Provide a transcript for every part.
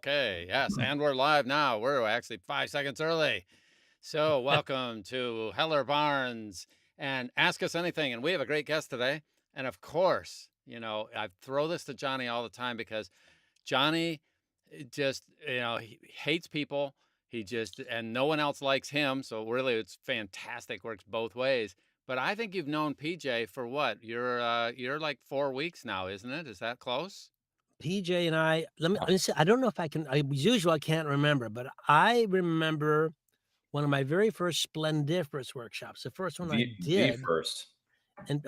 Okay, yes, and we're live now. We're actually 5 seconds early. So, welcome to Heller Barnes and Ask Us Anything. And we have a great guest today. And of course, I throw this to Johnny all the time because Johnny just, he hates people. And no one else likes him. So, really, it's fantastic. Works both ways. But I think you've known PJ for what? You're like 4 weeks now, isn't it? Is that close? PJ and I, let me see. I don't know if I can. As usual, I can't remember, but I remember one of my very first Splendiferous workshops. The first one I The did, first. and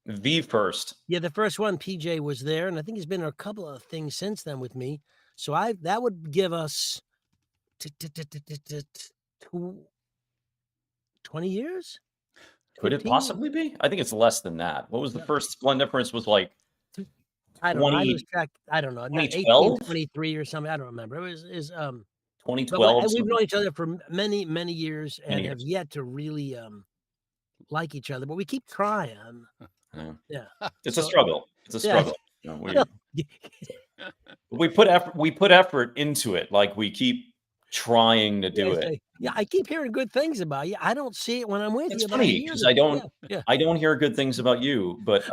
The first. yeah, the first one. PJ was there, and I think he's been in a couple of things since then with me. So that would give us 20 years. Could it 15? possibly be? I think it's less than that. What was the first Splendiferous was like I don't know. I 20 lose track. I don't know. 2012? 1823 or something. I don't remember. It was But 2012? we've known each other for many, many years and Many have years. yet to really like each other. But we keep trying. Yeah, It's a struggle. It's a yeah. struggle. We put effort into it. Like we keep trying to do it. Yeah, I keep hearing good things about you. I don't see it when I'm with It's you. But I funny hear because them. I don't hear good things about you, but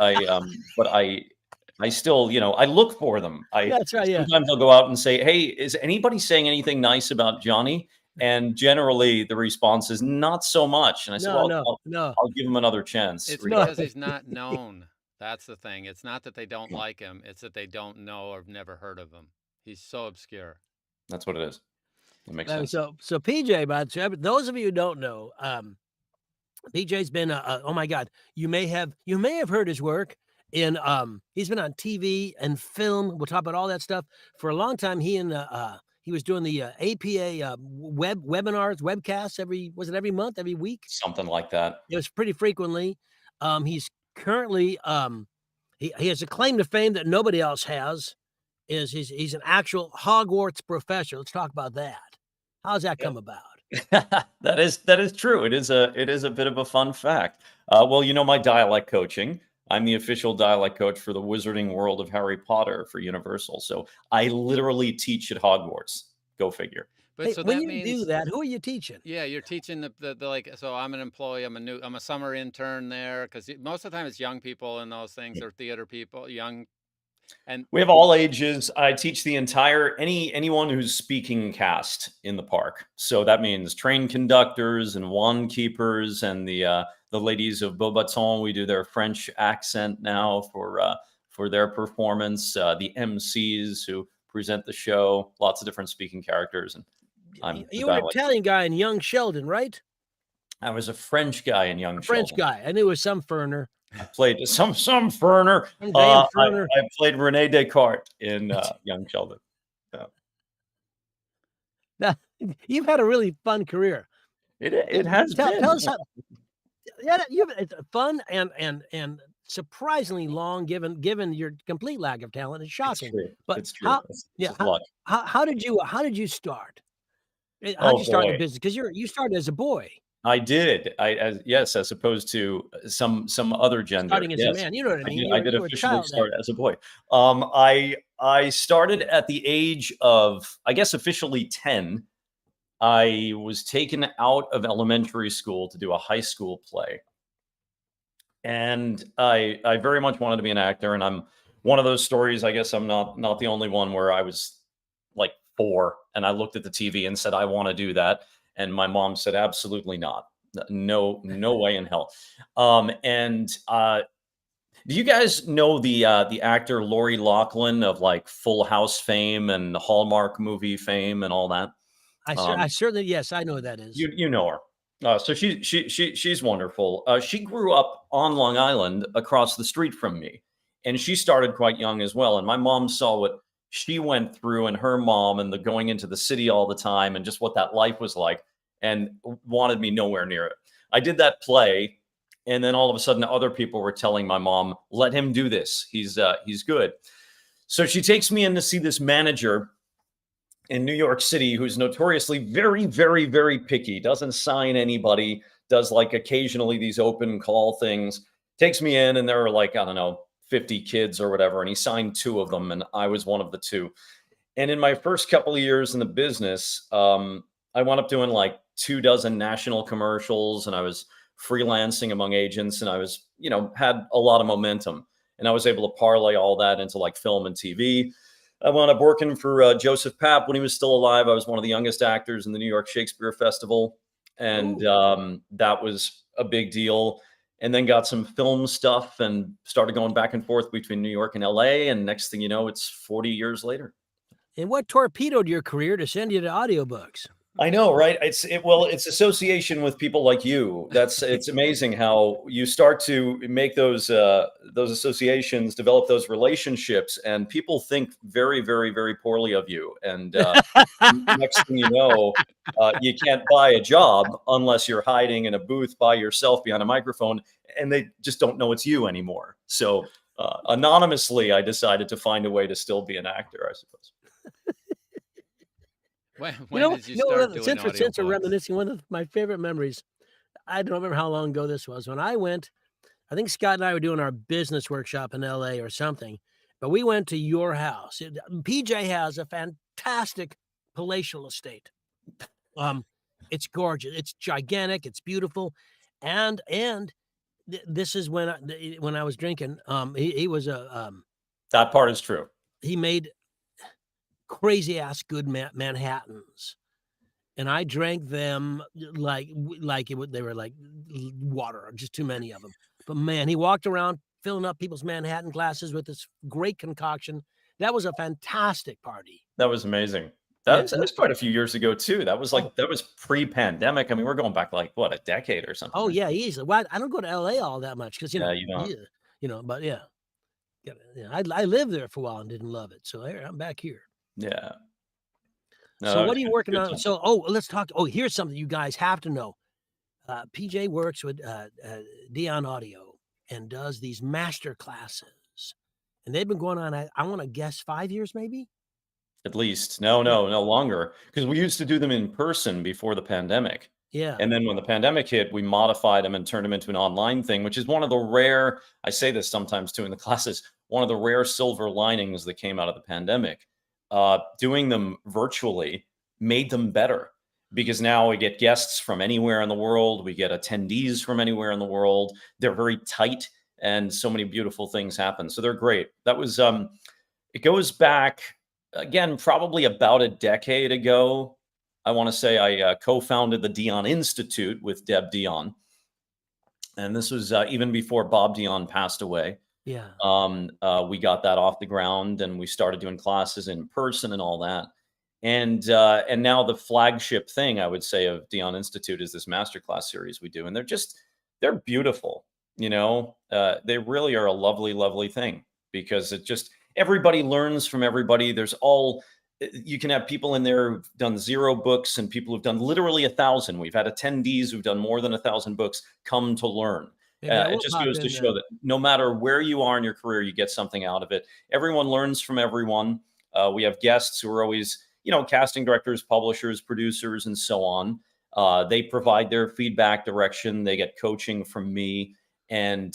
I still, I look for them. That's right. Yeah. Sometimes I'll go out and say, "Hey, is anybody saying anything nice about Johnny?" And generally the response is not so much. And I said, "Well, No. I'll give him another chance." It's because he's not known. That's the thing. It's not that they don't like him. It's that they don't know or have never heard of him. He's so obscure. That's what it is. That makes sense. So PJ, but those of you who don't know, PJ's been oh my God, you may have heard his work in he's been on TV and film. We'll talk about all that stuff for a long time. He was doing the APA webinars, webcasts every month, every week? Something like that. It was pretty frequently. He's currently he has a claim to fame that nobody else has. He's an actual Hogwarts professor. Let's talk about that. How's that come about? That is true. It is a bit of a fun fact. Well, my dialect coaching. I'm the official dialect coach for the Wizarding World of Harry Potter for Universal. So I literally teach at Hogwarts. Go figure. But Hey, so when that you means do that, who are you teaching? Yeah, you're teaching the like. So I'm an employee. I'm a summer intern there because most of the time it's young people and those things or theater people, young. And we have all ages. I teach the entire anyone who's speaking cast in the park. So that means train conductors and wand keepers and the ladies of Beaubaton. We do their French accent now for their performance. The MCs who present the show. Lots of different speaking characters. And you were an Italian guy in Young Sheldon, right? I was a French guy in Young Sheldon. French guy. I knew it was some Ferner. I played some Ferner. I played Rene Descartes in Young Sheldon. Now, you've had a really fun career. It has been. Tell us how. Yeah, it's fun and surprisingly long, given your complete lack of talent. It's shocking. But it's true. How did you start? How did you start in the business? Because you started as a boy. I did. As opposed to some other gender. Starting as a man, you know what I mean. I did officially start as a boy. I started at the age of, I guess, officially 10. I was taken out of elementary school to do a high school play, and I very much wanted to be an actor. And I'm one of those stories. I guess I'm not the only one where I was like 4 and I looked at the TV and said, I want to do that. And my mom said, absolutely not. No way in hell. Do you guys know the actor Lori Loughlin of like Full House fame and the Hallmark movie fame and all that? I certainly, yes, I know who that is. You know her. So she's wonderful. She grew up on Long Island across the street from me, and she started quite young as well. And my mom saw what she went through and her mom and the going into the city all the time and just what that life was like, and wanted me nowhere near it. I did that play, and then all of a sudden other people were telling my mom, let him do this. He's good. So she takes me in to see this manager in New York City who's notoriously very, very, very picky, doesn't sign anybody, does like occasionally these open call things, takes me in, and there are like, I don't know, 50 kids or whatever, and he signed 2 of them, and I was one of the 2. And in my first couple of years in the business, I wound up doing like 24 national commercials, and I was freelancing among agents, and I was, had a lot of momentum, and I was able to parlay all that into like film and TV. I wound up working for Joseph Papp when he was still alive. I was one of the youngest actors in the New York Shakespeare Festival, and that was a big deal. And then got some film stuff and started going back and forth between New York and LA. And next thing you know, it's 40 years later. And what torpedoed your career to send you to audiobooks? I know, right? It's association with people like you. It's amazing how you start to make those associations, develop those relationships, and people think very, very, very poorly of you. And next thing you know, you can't buy a job unless you're hiding in a booth by yourself behind a microphone, and they just don't know it's you anymore. So anonymously, I decided to find a way to still be an actor, I suppose. When did you start doing since we're audiobooks? reminiscing, one of my favorite memories, I don't remember how long ago this was. When I went, I think Scott and I were doing our business workshop in LA or something, but we went to your house. PJ has a fantastic palatial estate. It's gorgeous. It's gigantic. It's beautiful. And this is when I was drinking. He was that part is true. He made crazy ass good Manhattans, and I drank them like they were like water, just too many of them. But man, he walked around filling up people's Manhattan glasses with this great concoction. That was a fantastic party. That was amazing. That was quite a few years ago too. That was that was pre-pandemic. I mean, we're going back like what, a decade or something. Oh yeah, easily. Well, I don't go to LA all that much because you don't. But yeah, I lived there for a while and didn't love it. So I'm back here. Yeah. No, so what are you working on? So, let's talk. Here's something you guys have to know. PJ works with Dion Audio and does these master classes, and they've been going on, I want to guess 5 years, maybe. At least. No longer, because we used to do them in person before the pandemic. Yeah. And then when the pandemic hit, we modified them and turned them into an online thing, which is one of the rare, I say this sometimes too in the classes, one of the rare silver linings that came out of the pandemic. Doing them virtually made them better, because now we get guests from anywhere in the world. We get attendees from anywhere in the world. They're very tight, and so many beautiful things happen. So they're great. That was, it goes back, again, probably about a decade ago. I want to say I co-founded the Dion Institute with Deb Dion. And this was even before Bob Dion passed away. Yeah. We got that off the ground, and we started doing classes in person and all that. And now the flagship thing, I would say, of Dion Institute is this masterclass series we do. And they're beautiful. They really are a lovely, lovely thing, because everybody learns from everybody. You can have people in there who've done 0 books and people who've done literally 1,000. We've had attendees who've done more than 1,000 books come to learn. It just goes to show that no matter where you are in your career, you get something out of it. Everyone learns from everyone. We have guests who are always, casting directors, publishers, producers, and so on. They provide their feedback, direction. They get coaching from me. And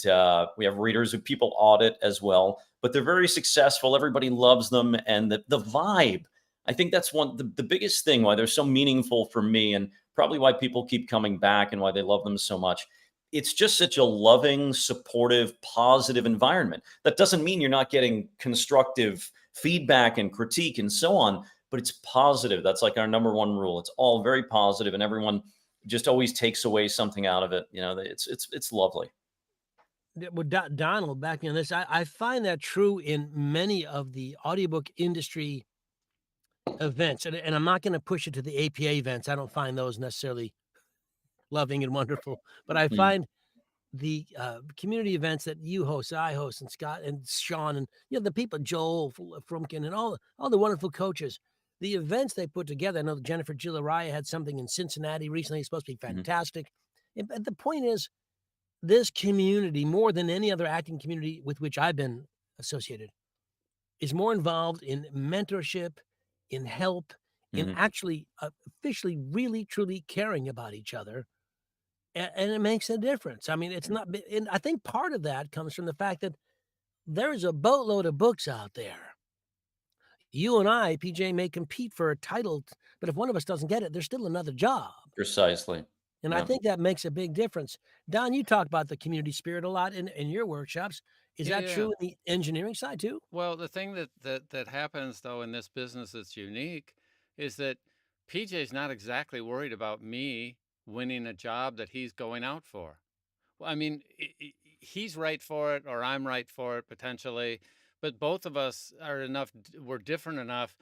we have readers who people audit as well. But they're very successful. Everybody loves them. And the vibe, I think that's the biggest thing why they're so meaningful for me, and probably why people keep coming back and why they love them so much. It's just such a loving, supportive, positive environment. That doesn't mean you're not getting constructive feedback and critique and so on, but it's positive. That's like our number one rule. It's all very positive, and everyone just always takes away something out of it. It's lovely. Well, Donald, back in this, I find that true in many of the audiobook industry events, and I'm not going to push it to the APA events. I don't find those necessarily loving and wonderful, but I find the community events that you host, I host, and Scott and Sean, and the people, Joel Frumkin, and all the wonderful coaches, the events they put together. I know Jennifer Gillaraya had something in Cincinnati recently. It's supposed to be fantastic. But the point is, this community, more than any other acting community with which I've been associated, is more involved in mentorship, in help, in actually officially, really, truly caring about each other. And it makes a difference. I mean, it's not, and I think part of that comes from the fact that there's a boatload of books out there. You and I, PJ, may compete for a title, but if one of us doesn't get it, there's still another job. Precisely. And I think that makes a big difference. Don, you talk about the community spirit a lot in your workshops. Is that Yeah. true in the engineering side too? Well, the thing that happens though in this business that's unique is that PJ's not exactly worried about me winning a job that he's going out for. Well, I mean, he's right for it, or I'm right for it potentially, but both of us are enough. We're different enough.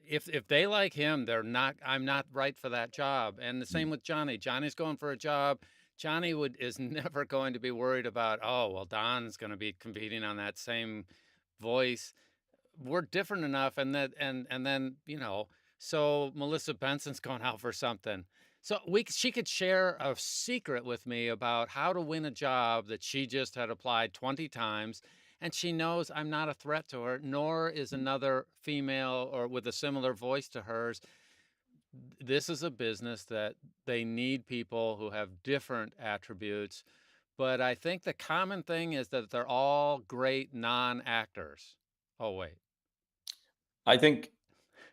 If they like him, they're not. I'm not right for that job. And the same with Johnny. Johnny's going for a job. Johnny is never going to be worried about. Oh, well, Don's going to be competing on that same voice. We're different enough, and then so Melissa Benson's going out for something. So she could share a secret with me about how to win a job that she just had applied 20 times. And she knows I'm not a threat to her, nor is another female or with a similar voice to hers. This is a business that they need people who have different attributes. But I think the common thing is that they're all great non-actors. Oh, wait. I think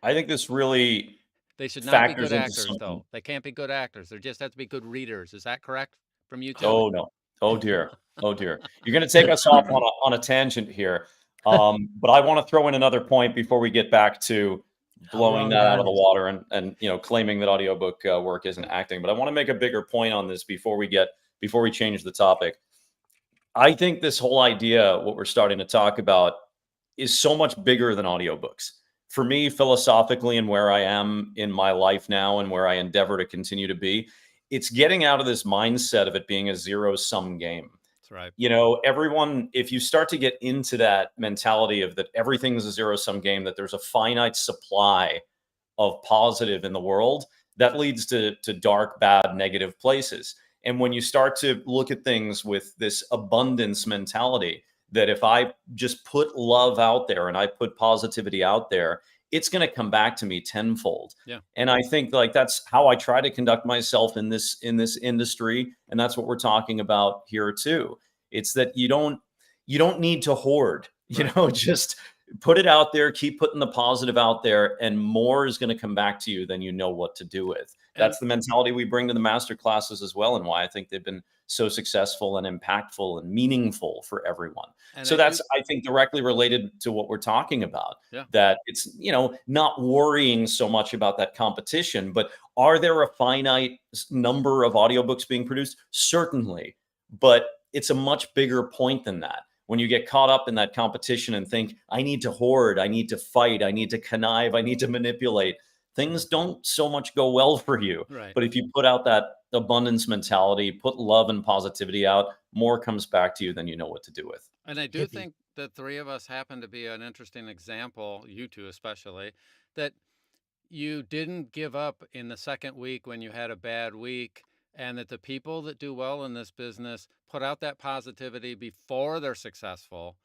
this really They should not be factors good into actors, something. though. They can't be good actors. They just have to be good readers. Is that correct from you too? Oh no. Oh dear. Oh dear. You're going to take us off on a tangent here. But I want to throw in another point before we get back to How blowing wrong that out Don of the is. water and claiming that audiobook work isn't acting. But I want to make a bigger point on this before we change the topic. I think this whole idea, what we're starting to talk about, is so much bigger than audiobooks. For me, philosophically, and where I am in my life now and where I endeavor to continue to be, it's getting out of this mindset of it being a zero-sum game. That's right. Everyone, if you start to get into that mentality of that everything's a zero-sum game, that there's a finite supply of positive in the world, that leads to dark, bad, negative places. And when you start to look at things with this abundance mentality, that if I just put love out there and I put positivity out there, it's going to come back to me tenfold. Yeah. And I think like that's how I try to conduct myself in this industry, and that's what we're talking about here too. It's that you don't need to hoard. Right. Just put it out there, keep putting the positive out there, and more is going to come back to you than you know what to do with. That's the mentality we bring to the master classes as well, and why I think they've been so successful and impactful and meaningful for everyone. And So that's, I think, directly related to what we're talking about. Yeah. That it's, not worrying so much about that competition, but are there a finite number of audiobooks being produced? Certainly. But it's a much bigger point than that. When you get caught up in that competition and think, I need to hoard, I need to fight, I need to connive, I need to manipulate, things don't so much go well for you. Right. But if you put out that abundance mentality, put love and positivity out, more comes back to you than you know what to do with. And I do think the three of us happen to be an interesting example, you two especially, that you didn't give up in the second week when you had a bad week, and that the people that do well in this business put out that positivity before they're successful.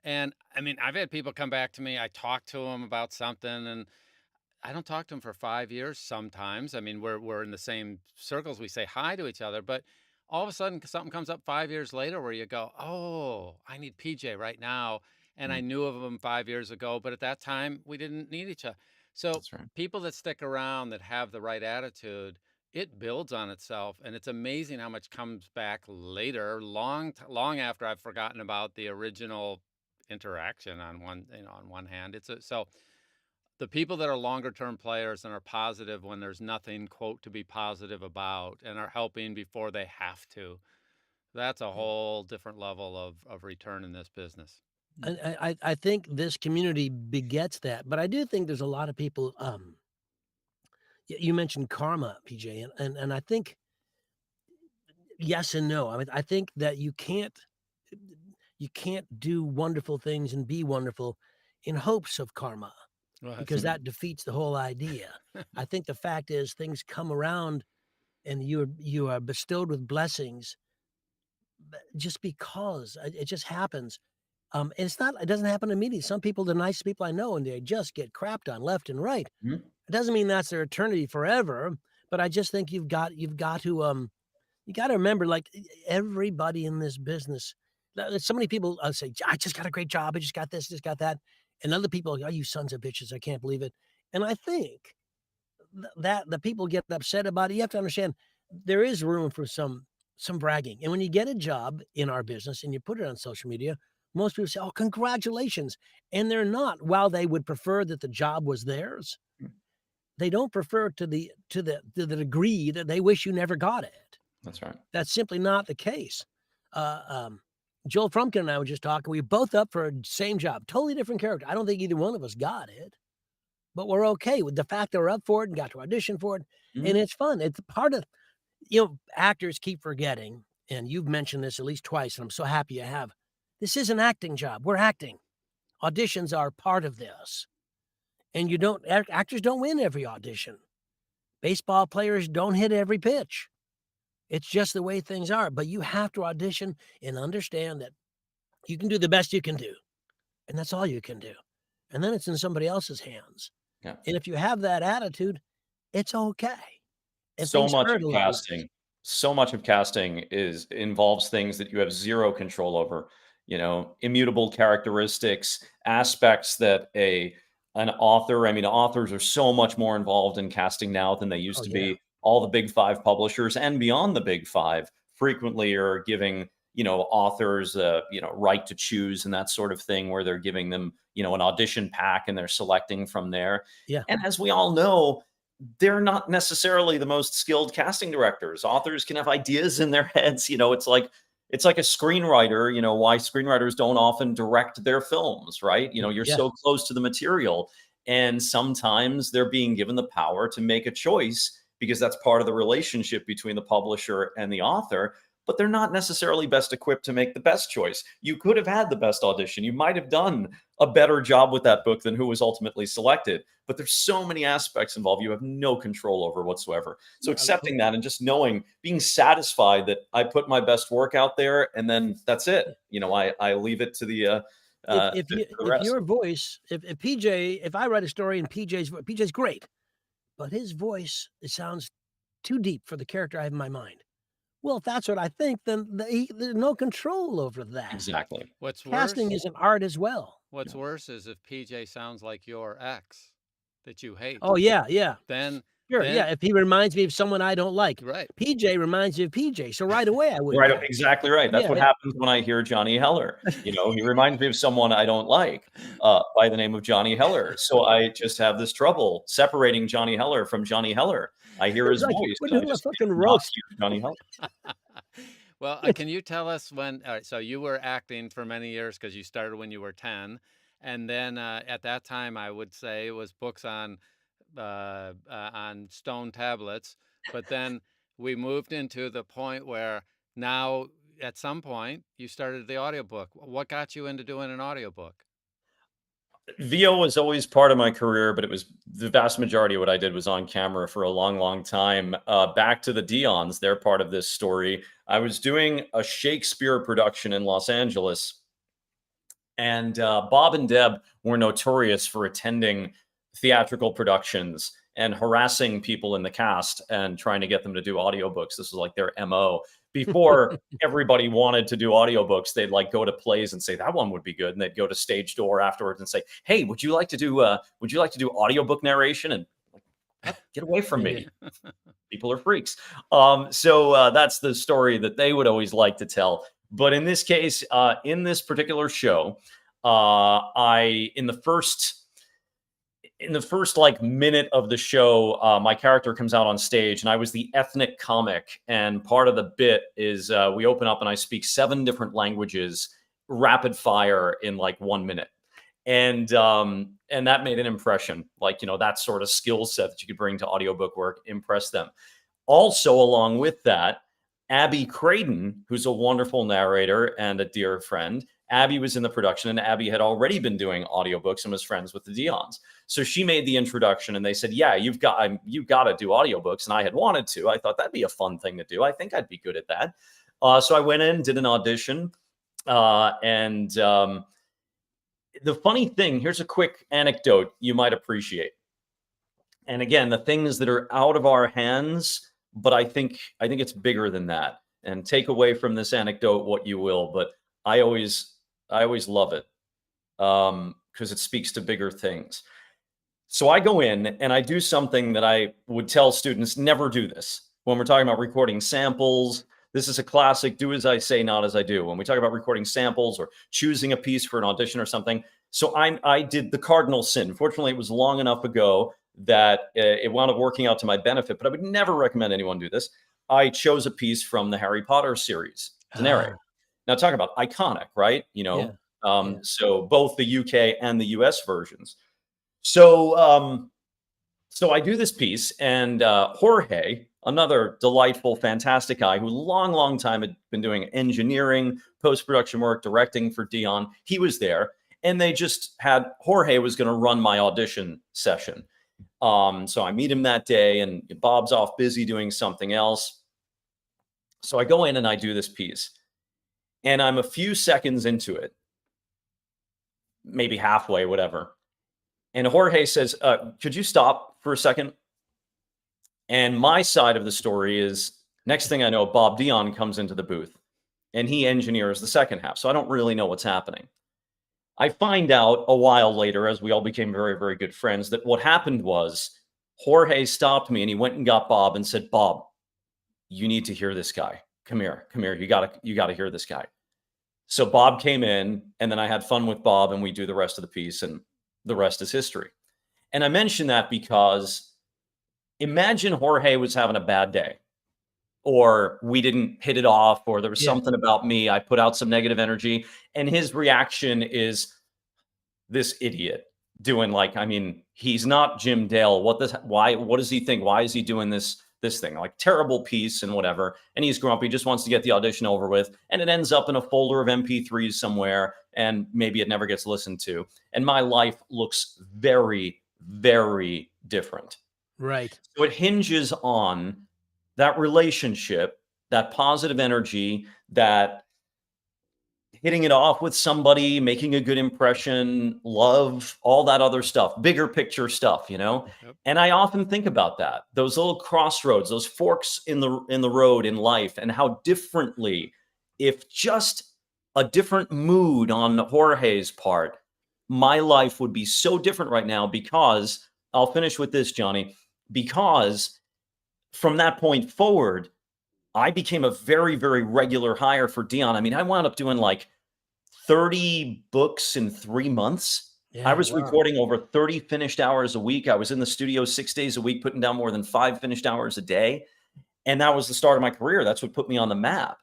And I mean, I've had people come back to me, I talk to them about something, and I don't talk to them for 5 years sometimes. I mean, we're in the same circles, we say hi to each other, but all of a sudden something comes up 5 years later where you go, oh, I need PJ right now. And I knew of him 5 years ago, but at that time we didn't need each other. So That's right. people that stick around, that have the right attitude, it builds on itself. And it's amazing how much comes back later, long after I've forgotten about the original interaction on one hand. So the people that are longer term players and are positive when there's nothing, quote, to be positive about, and are helping before they have to, that's a whole different level of return in this business. And I think this community begets that, but I do think there's a lot of people. You mentioned karma, PJ, and I think yes and no. I mean, I think that you can't do wonderful things and be wonderful in hopes of karma, because that defeats the whole idea. I think the fact is things come around, and you are bestowed with blessings just because it just happens. And it doesn't happen immediately. Some people, the nicest people I know, and they just get crapped on left and right. Mhm. It doesn't mean that's their eternity forever, but I just think you've got to you got to remember, like, everybody in this business. So many people say, I just got a great job, I just got this, just got that. and other people are, "Oh, you sons of bitches, I can't believe it." And I think that the people get upset about it. You have to understand there is room for some bragging. And when you get a job in our business and you put it on social media, most people say, "Oh, congratulations." And they're not. While they would prefer that the job was theirs, they don't prefer to the degree that they wish you never got it. That's right. That's simply not the case. Joel Frumpkin and I were just talking. We were both up for the same job, totally different character. I don't think either one of us got it, but we're okay with the fact that we're up for it and got to audition for it. And it's fun. It's part of, actors keep forgetting, and you've mentioned this at least twice, and I'm so happy you have. This is an acting job. We're acting. Auditions are part of this. And actors don't win every audition. Baseball players don't hit every pitch. It's just the way things are. But you have to audition and understand that you can do the best you can do. And that's all you can do. And then it's in somebody else's hands. Yeah. And if you have that attitude, it's okay. And So things much hurt of a little. casting involves things that you have zero control over, immutable characteristics, aspects that authors are so much more involved in casting now than they used Oh, to yeah. be. All the big five publishers and beyond the big five frequently are giving, authors, right to choose and that sort of thing, where they're giving them, an audition pack and they're selecting from there. Yeah. And as we all know, they're not necessarily the most skilled casting directors. Authors can have ideas in their heads. It's like a screenwriter, why screenwriters don't often direct their films, right? You're Yeah. so close to the material, and sometimes they're being given the power to make a choice because that's part of the relationship between the publisher and the author, but they're not necessarily best equipped to make the best choice. You could have had the best audition. You might have done a better job with that book than who was ultimately selected, but there's so many aspects involved you have no control over whatsoever. So accepting that and just being satisfied that I put my best work out there and then that's it. I leave it to the if your voice, if PJ, if I write a story and PJ's great, but his voice, it sounds too deep for the character I have in my mind. Well, if that's what I think, then there's no control over that. Exactly. What's Casting worse? is an art as well. What's worse is if PJ sounds like your ex that you hate. Oh, yeah. Then Sure, yeah, if he reminds me of someone I don't like. Right. PJ reminds me of PJ, so right away I would. Right, exactly right. That's Yeah, what happens when I hear Johnny Heller. He reminds me of someone I don't like by the name of Johnny Heller. So I just have this trouble separating Johnny Heller from Johnny Heller. I hear his like, voice. we're and I doing a just fucking cannot roast. hear Johnny Heller. Well, can you tell us when? All right, so you were acting for many years because you started when you were 10, and then at that time, I would say it was books on stone tablets. But then we moved into the point where now, at some point, you started the audiobook. What got you into doing an audiobook? VO was always part of my career, but it was the vast majority of what I did was on camera for a long, long time. Back to the Dions, they're part of this story. I was doing a Shakespeare production in Los Angeles, and Bob and Deb were notorious for attending theatrical productions and harassing people in the cast and trying to get them to do audiobooks. This was like their MO. Before everybody wanted to do audiobooks, they'd like go to plays and say that one would be good, and they'd go to Stage Door afterwards and say, "Hey, would you like to do audiobook narration?" And like, get away from me. People are freaks. So that's the story that they would always like to tell. But in this case, in this particular show, in the first like minute of the show, my character comes out on stage and I was the ethnic comic. And part of the bit is we open up and I speak 7 different languages, rapid fire in like 1 minute. And that made an impression, like, that sort of skill set that you could bring to audiobook work, impress them. Also, along with that, Abby Craden, who's a wonderful narrator and a dear friend, Abby was in the production, and Abby had already been doing audiobooks and was friends with the Dions. So she made the introduction and they said, "Yeah, you've got to do audiobooks." And I had wanted to. I thought that'd be a fun thing to do. I think I'd be good at that. So I went in, did an audition. And the funny thing, here's a quick anecdote you might appreciate. And again, the things that are out of our hands, but I think it's bigger than that. And take away from this anecdote what you will, but I always love it. because it speaks to bigger things. So I go in and I do something that I would tell students never do this. When we're talking about recording samples, this is a classic, do as I say, not as I do. When we talk about recording samples or choosing a piece for an audition or something. So I did the cardinal sin. Fortunately, it was long enough ago that it wound up working out to my benefit, but I would never recommend anyone do this. I chose a piece from the Harry Potter series to narrate. Now talk about iconic, right? Yeah. So both the UK and the US versions. So so I do this piece, and Jorge, another delightful, fantastic guy who long time had been doing engineering, post-production work, directing for Dion. He was there, and they just had Jorge was going to run my audition session. So I meet him that day, and Bob's off busy doing something else. So I go in and I do this piece, and I'm a few seconds into it, maybe halfway, whatever. And Jorge says, could you stop for a second? And my side of the story is, next thing I know, Bob Dion comes into the booth and he engineers the second half. So I don't really know what's happening. I find out a while later, as we all became very good friends, that what happened was Jorge stopped me and he went and got Bob and said, Bob, you need to hear this guy. Come here. You gotta hear this guy. So Bob came in, and then I had fun with Bob, and we do the rest of the piece, and the rest is history. And I mention that because imagine Jorge was having a bad day, or we didn't hit it off, or there was something about me. I put out some negative energy, and his reaction is this idiot doing he's not Jim Dale. What does he think? Why is he doing this thing? Like, terrible piece and whatever. And he's grumpy, just wants to get the audition over with. And it ends up in a folder of MP3s somewhere, and maybe it never gets listened to. And my life looks very different. Right. So it hinges on that relationship, that positive energy, that hitting it off with somebody, making a good impression, love, all that other stuff, bigger picture stuff, Yep. And I often think about that, those little crossroads, those forks in the road in life, and how differently, if just a different mood on Jorge's part, my life would be so different right now. Because I'll finish with this, Johnny, because from that point forward, I became a very regular hire for Dion. I mean, I wound up doing like 30 books in 3 months. Yeah, I was recording over 30 finished hours a week. I was in the studio 6 days a week, putting down more than 5 finished hours a day. And that was the start of my career. That's what put me on the map.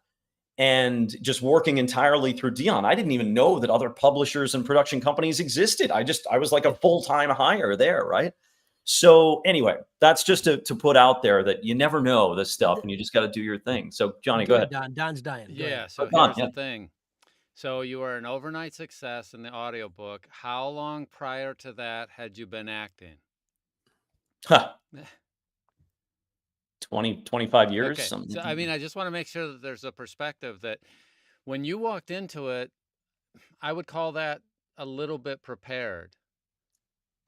And just working entirely through Dion. I didn't even know that other publishers and production companies existed. I was like a full-time hire there, right? So anyway, that's just to put out there that you never know this stuff, and you just got to do your thing. So Johnny, go ahead. Don's dying. Go ahead. So here's the thing. So you were an overnight success in the audiobook. How long prior to that had you been acting? 20, 25 years. Okay. Something. So, I mean, I just want to make sure that there's a perspective that when you walked into it, I would call that a little bit prepared.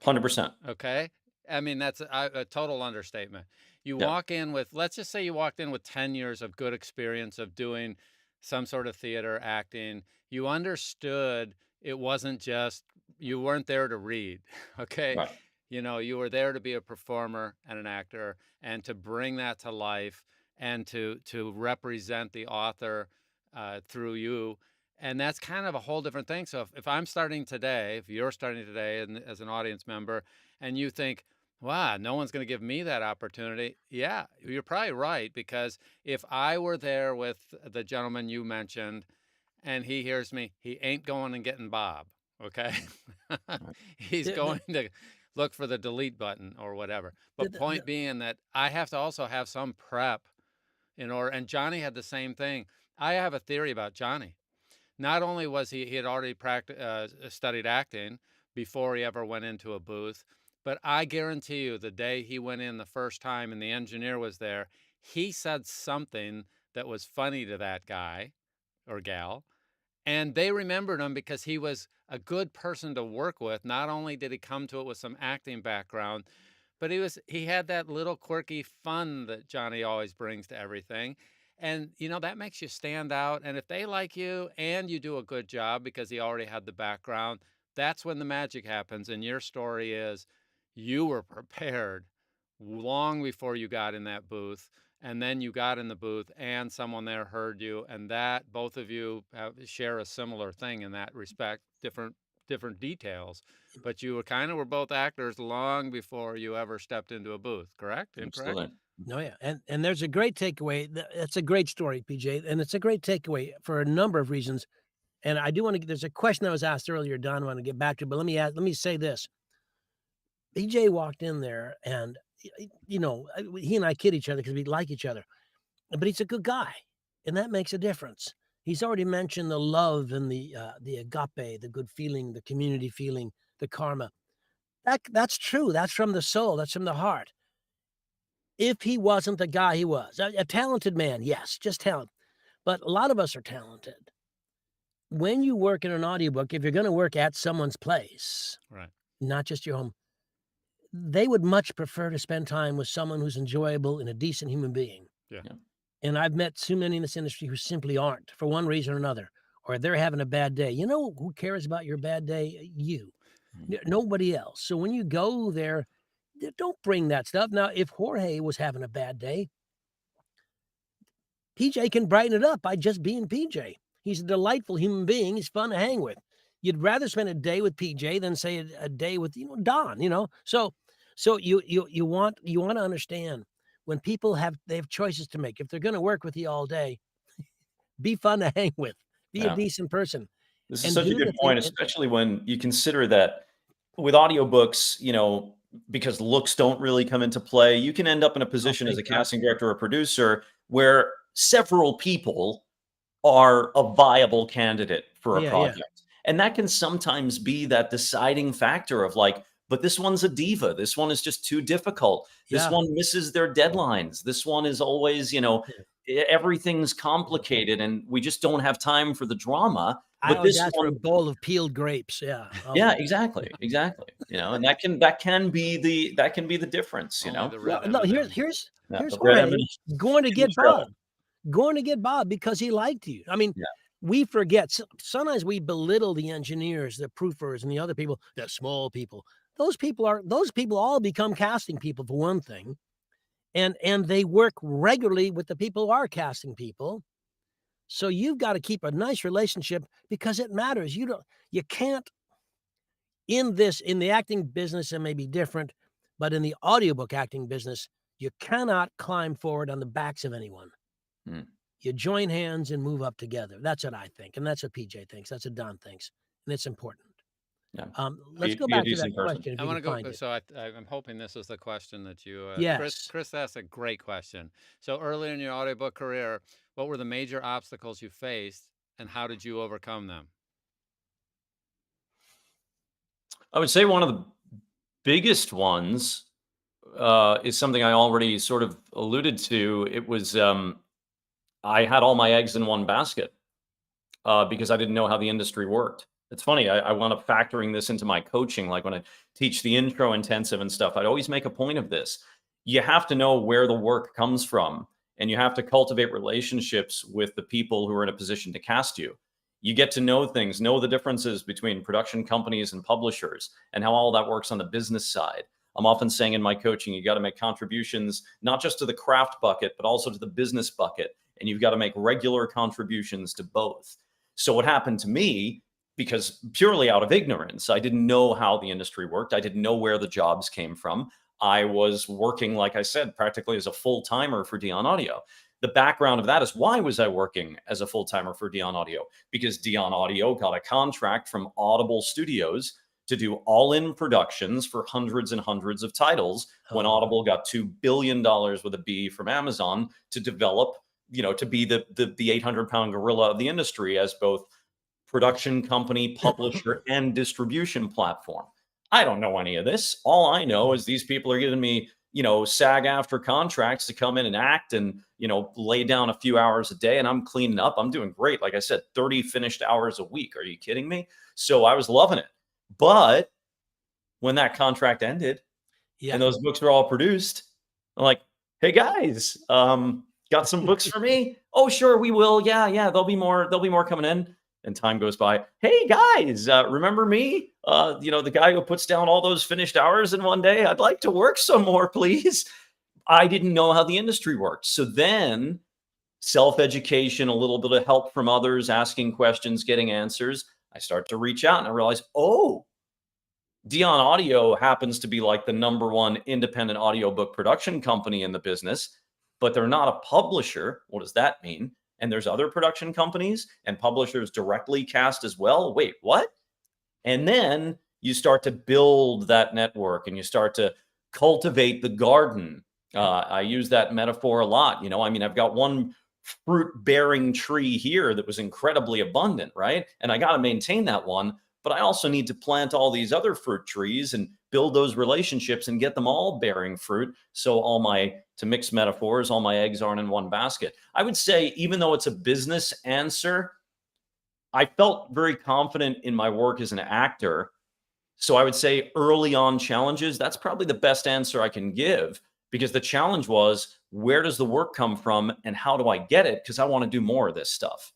100%. Okay. I mean, that's a total understatement. You walk in with, let's just say you walked in with 10 years of good experience of doing some sort of theater, acting. You understood it wasn't just, you weren't there to read. Okay. Right. You were there to be a performer and an actor, and to bring that to life, and to represent the author through you. And that's kind of a whole different thing. So if I'm starting today, if you're starting today and as an audience member, and you think, wow, no one's going to give me that opportunity. Yeah, you're probably right. Because if I were there with the gentleman you mentioned and he hears me, he ain't going and getting Bob. Okay. He's going to look for the delete button or whatever. But point being that I have to also have some prep in order. And Johnny had the same thing. I have a theory about Johnny. Not only was he had already studied acting before he ever went into a booth, but I guarantee you the day he went in the first time and the engineer was there, he said something that was funny to that guy or gal. And they remembered him because he was a good person to work with. Not only did he come to it with some acting background, but he had that little quirky fun that Johnny always brings to everything. And, that makes you stand out. And if they like you and you do a good job because he already had the background, that's when the magic happens. And your story is you were prepared long before you got in that booth. And then you got in the booth and someone there heard you, and that both of you share a similar thing in that respect, different details, but you were both actors long before you ever stepped into a booth, correct? Incorrect? Absolutely. No, yeah. And there's a great takeaway. It's a great story, PJ, and it's a great takeaway for a number of reasons. And I do want to, there's a question I was asked earlier, Don, I want to get back to, but let me say this. PJ walked in there and, you know, he and I kid each other because we like each other, but he's a good guy, and that makes a difference. He's already mentioned the love and the agape, the good feeling, the community feeling, the karma. That's true. That's from the soul. That's from the heart. If he wasn't the guy he was, a talented man, yes, just talent. But a lot of us are talented. When you work in an audiobook, if you're going to work at someone's place, Right. not just your home, they would much prefer to spend time with someone who's enjoyable and a decent human being. Yeah. And I've met too many in this industry who simply aren't for one reason or another, or they're having a bad day. You know who cares about your bad day? You. Nobody else. So when you go there, don't bring that stuff. Now, if Jorge was having a bad day, PJ can brighten it up by just being PJ. He's a delightful human being. He's fun to hang with. You'd rather spend a day with PJ than say a day with, Don, So you want to understand when people they have choices to make. If they're going to work with you all day, be fun to hang with. Be a decent person. This is such a good point, especially when you consider that with audiobooks, because looks don't really come into play, you can end up in a position as a casting director or producer where several people are a viable candidate for a project. And that can sometimes be that deciding factor of like, but this one's a diva. This one is just too difficult. This one misses their deadlines. This one is always, everything's complicated and we just don't have time for the drama. But this one, for a bowl of peeled grapes. Yeah. Yeah, exactly. And that can be the difference, No, here's going to get Bob. Going to get Bob because he liked you. I mean, we forget. Sometimes we belittle the engineers, the proofers, and the other people, the small people. Those people all become casting people for one thing. And they work regularly with the people who are casting people. So you've got to keep a nice relationship because it matters. You can't in the acting business, it may be different, but in the audiobook acting business, you cannot climb forward on the backs of anyone. You join hands and move up together. That's what I think. And that's what PJ thinks. That's what Don thinks. And it's important. Yeah. Let's go back to that question. I want to go. So I'm hoping this is the question that you, yes. Chris asked a great question. So early in your audiobook career, what were the major obstacles you faced and how did you overcome them? I would say one of the biggest ones is something I already sort of alluded to. It was I had all my eggs in one basket because I didn't know how the industry worked. It's funny, I wound up factoring this into my coaching. Like when I teach the intro intensive and stuff, I'd always make a point of this. You have to know where the work comes from, and you have to cultivate relationships with the people who are in a position to cast you. You get to know things, know the differences between production companies and publishers, and how all that works on the business side. I'm often saying in my coaching, you got to make contributions, not just to the craft bucket, but also to the business bucket. And you've got to make regular contributions to both. So what happened to me, because purely out of ignorance, I didn't know how the industry worked. I didn't know where the jobs came from. I was working, like I said, practically as a full-timer for Dion Audio. The background of that is, why was I working as a full-timer for Dion Audio? Because Dion Audio got a contract from Audible Studios to do all-in productions for hundreds and hundreds of titles when Audible got $2 billion with a B from Amazon to develop, to be the 800-pound gorilla of the industry as both production company, publisher, and distribution platform. I don't know any of this. All I know is these people are giving me, SAG-AFTRA contracts to come in and act and, lay down a few hours a day, and I'm cleaning up. I'm doing great. Like I said, 30 finished hours a week. Are you kidding me? So I was loving it. But when that contract ended and those books were all produced, I'm like, hey guys, got some books for me? Oh, sure, we will. Yeah. There'll be more coming in. And time goes by. Hey guys, remember me? The guy who puts down all those finished hours in one day. I'd like to work some more, please. I didn't know how the industry worked. So then self-education, a little bit of help from others, asking questions, getting answers. I start to reach out and I realize, oh, Dion Audio happens to be like the #1 independent audiobook production company in the business, but they're not a publisher. What does that mean? And there's other production companies and publishers directly cast as well. Wait, what? And then you start to build that network and you start to cultivate the garden. I use that metaphor a lot. I've got one fruit bearing tree here that was incredibly abundant, right? And I got to maintain that one. But I also need to plant all these other fruit trees and build those relationships and get them all bearing fruit. So to mix metaphors, all my eggs aren't in one basket. I would say, even though it's a business answer, I felt very confident in my work as an actor. So I would say early on challenges, that's probably the best answer I can give, because the challenge was, where does the work come from and how do I get it? Because I want to do more of this stuff.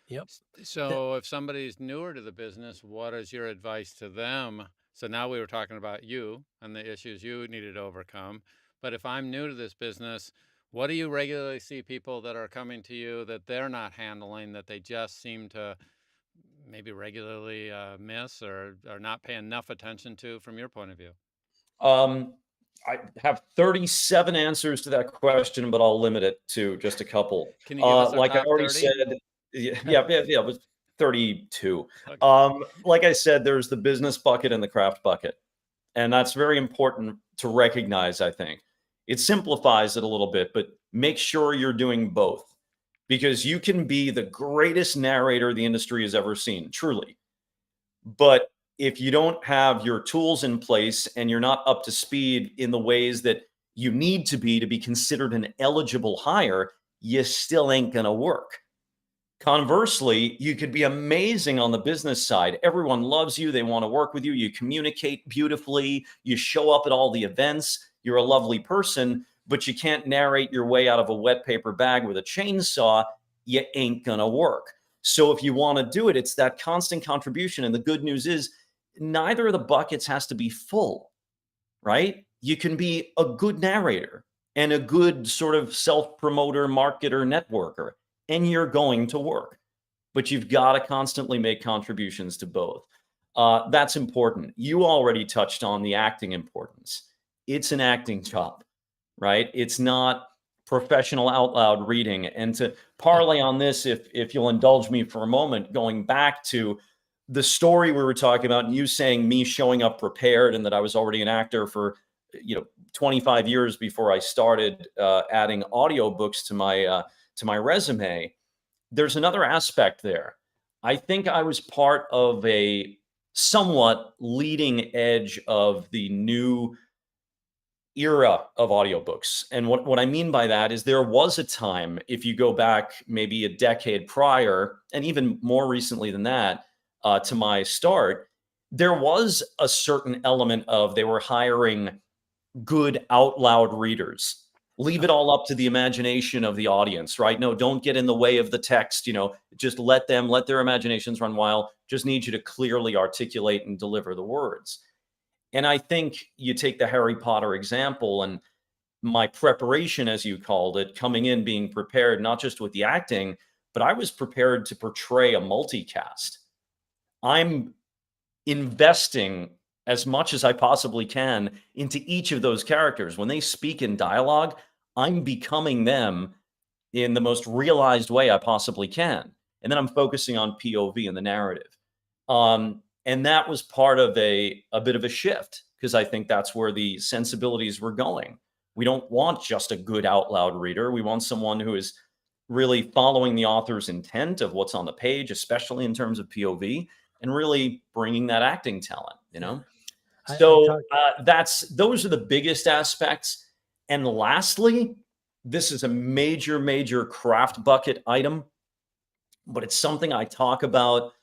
Yep. So if somebody's newer to the business, what is your advice to them? So now we were talking about you and the issues you needed to overcome. But if I'm new to this business, what do you regularly see people that are coming to you that they're not handling, that they just seem to maybe regularly miss or not pay enough attention to from your point of view? I have 37 answers to that question, but I'll limit it to just a couple. Can you give us our Like I top already 30? said, yeah, it was 32. Okay. Like I said, there's the business bucket and the craft bucket. And that's very important to recognize, I think. It simplifies it a little bit, but make sure you're doing both, because you can be the greatest narrator the industry has ever seen, truly. But if you don't have your tools in place and you're not up to speed in the ways that you need to be considered an eligible hire, you still ain't going to work. Conversely, you could be amazing on the business side. Everyone loves you. They want to work with you. You communicate beautifully. You show up at all the events. You're a lovely person, but you can't narrate your way out of a wet paper bag with a chainsaw. You ain't going to work. So if you want to do it, it's that constant contribution. And the good news is, neither of the buckets has to be full, right? You can be a good narrator and a good sort of self-promoter, marketer, networker, and you're going to work. But you've got to constantly make contributions to both. That's important. You already touched on the acting importance. It's an acting job, right? It's not professional out loud reading. And to parlay on this, if you'll indulge me for a moment, going back to the story we were talking about, and you saying me showing up prepared and that I was already an actor for 25 years before I started adding audiobooks to my resume. There's another aspect there. I think I was part of a somewhat leading edge of the new era of audiobooks. And what I mean by that is, there was a time, if you go back maybe a decade prior, and even more recently than that, to my start, there was a certain element of, they were hiring good out loud readers. Leave it all up to the imagination of the audience, right? No, don't get in the way of the text, just let their imaginations run wild. Just need you to clearly articulate and deliver the words. And I think you take the Harry Potter example, and my preparation, as you called it, coming in, being prepared, not just with the acting, but I was prepared to portray a multicast. I'm investing as much as I possibly can into each of those characters. When they speak in dialogue, I'm becoming them in the most realized way I possibly can. And then I'm focusing on POV and the narrative. And that was part of a bit of a shift, because I think that's where the sensibilities were going. We don't want just a good out loud reader. We want someone who is really following the author's intent of what's on the page, especially in terms of POV, and really bringing that acting talent, So those are the biggest aspects. And lastly, this is a major, major craft bucket item, but it's something I talk about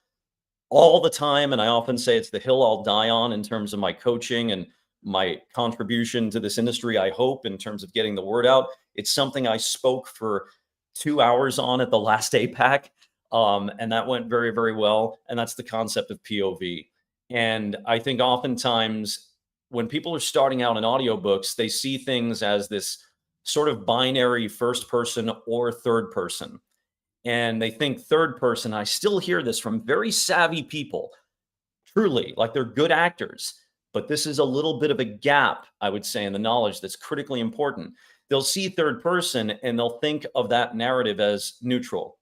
all the time. And I often say it's the hill I'll die on in terms of my coaching and my contribution to this industry, I hope, in terms of getting the word out. It's something I spoke for 2 hours on at the last APAC. And that went very, very well. And that's the concept of POV. And I think oftentimes when people are starting out in audiobooks, they see things as this sort of binary first person or third person. And they think third person. I still hear this from very savvy people, truly, like they're good actors. But this is a little bit of a gap, I would say, in the knowledge that's critically important. They'll see third person and they'll think of that narrative as neutral,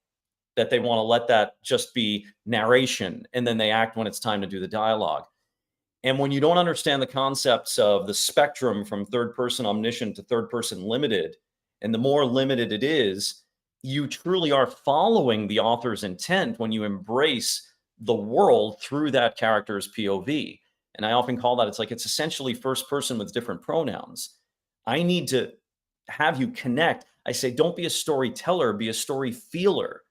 that they want to let that just be narration, and then they act when it's time to do the dialogue. And when you don't understand the concepts of the spectrum from third person omniscient to third person limited, and the more limited it is, you truly are following the author's intent when you embrace the world through that character's POV. And I often call that, it's essentially first person with different pronouns. I need to have you connect. I say, don't be a storyteller, be a story feeler.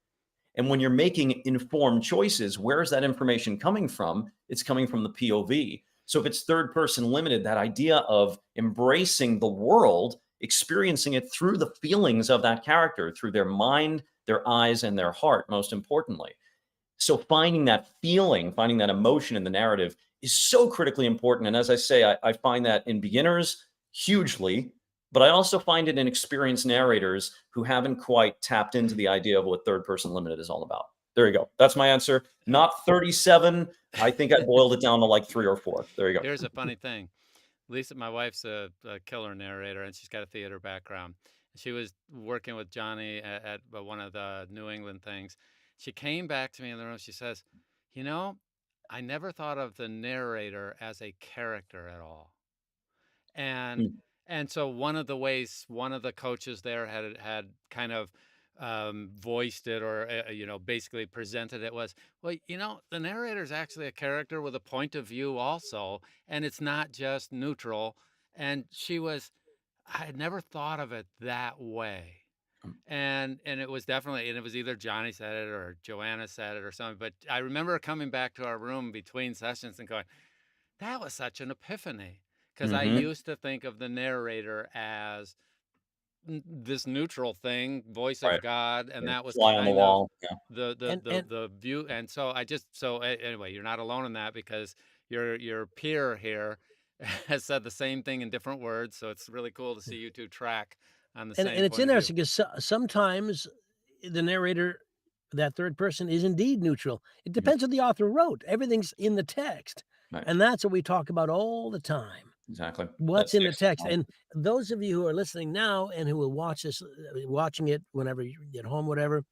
And when you're making informed choices, where is that information coming from? It's coming from the POV. So if it's third person limited, that idea of embracing the world, experiencing it through the feelings of that character, through their mind, their eyes, and their heart, most importantly. So finding that feeling, finding that emotion in the narrative is so critically important. And as I say, I find that in beginners hugely, but I also find it in experienced narrators who haven't quite tapped into the idea of what third person limited is all about. There you go. That's my answer. Not 37. I think I boiled it down to like 3 or 4. There you go. Here's a funny thing. Lisa, my wife's a killer narrator, and she's got a theater background. She was working with Johnny at one of the New England things. She came back to me in the room. She says, you know, I never thought of the narrator as a character at all. And Mm. and so one of the ways one of the coaches there had kind of voiced it, or basically presented it, was, well, the narrator is actually a character with a point of view also, and it's not just neutral. And I had never thought of it that way. Mm. And it was definitely, and it was either Johnny said it or Joanna said it or something. But I remember coming back to our room between sessions and going, that was such an epiphany. Because I Mhm. used to think of the narrator as this neutral thing, voice of Right. God, and Yeah. that was Fly on the kind of wall. Yeah. And the view. And so anyway, you're not alone in that, because your peer here has said the same thing in different words. So it's really cool to see you two track on the and same it's point of view. interesting because sometimes the narrator, that third person, is indeed neutral. It Mhm. depends what the author wrote. Everything's in the text, Right. and that's what we talk about all the time. Exactly. What's That's in the the text? excellent And those of you who are listening now and who will watch this, watching it whenever you get home, whatever,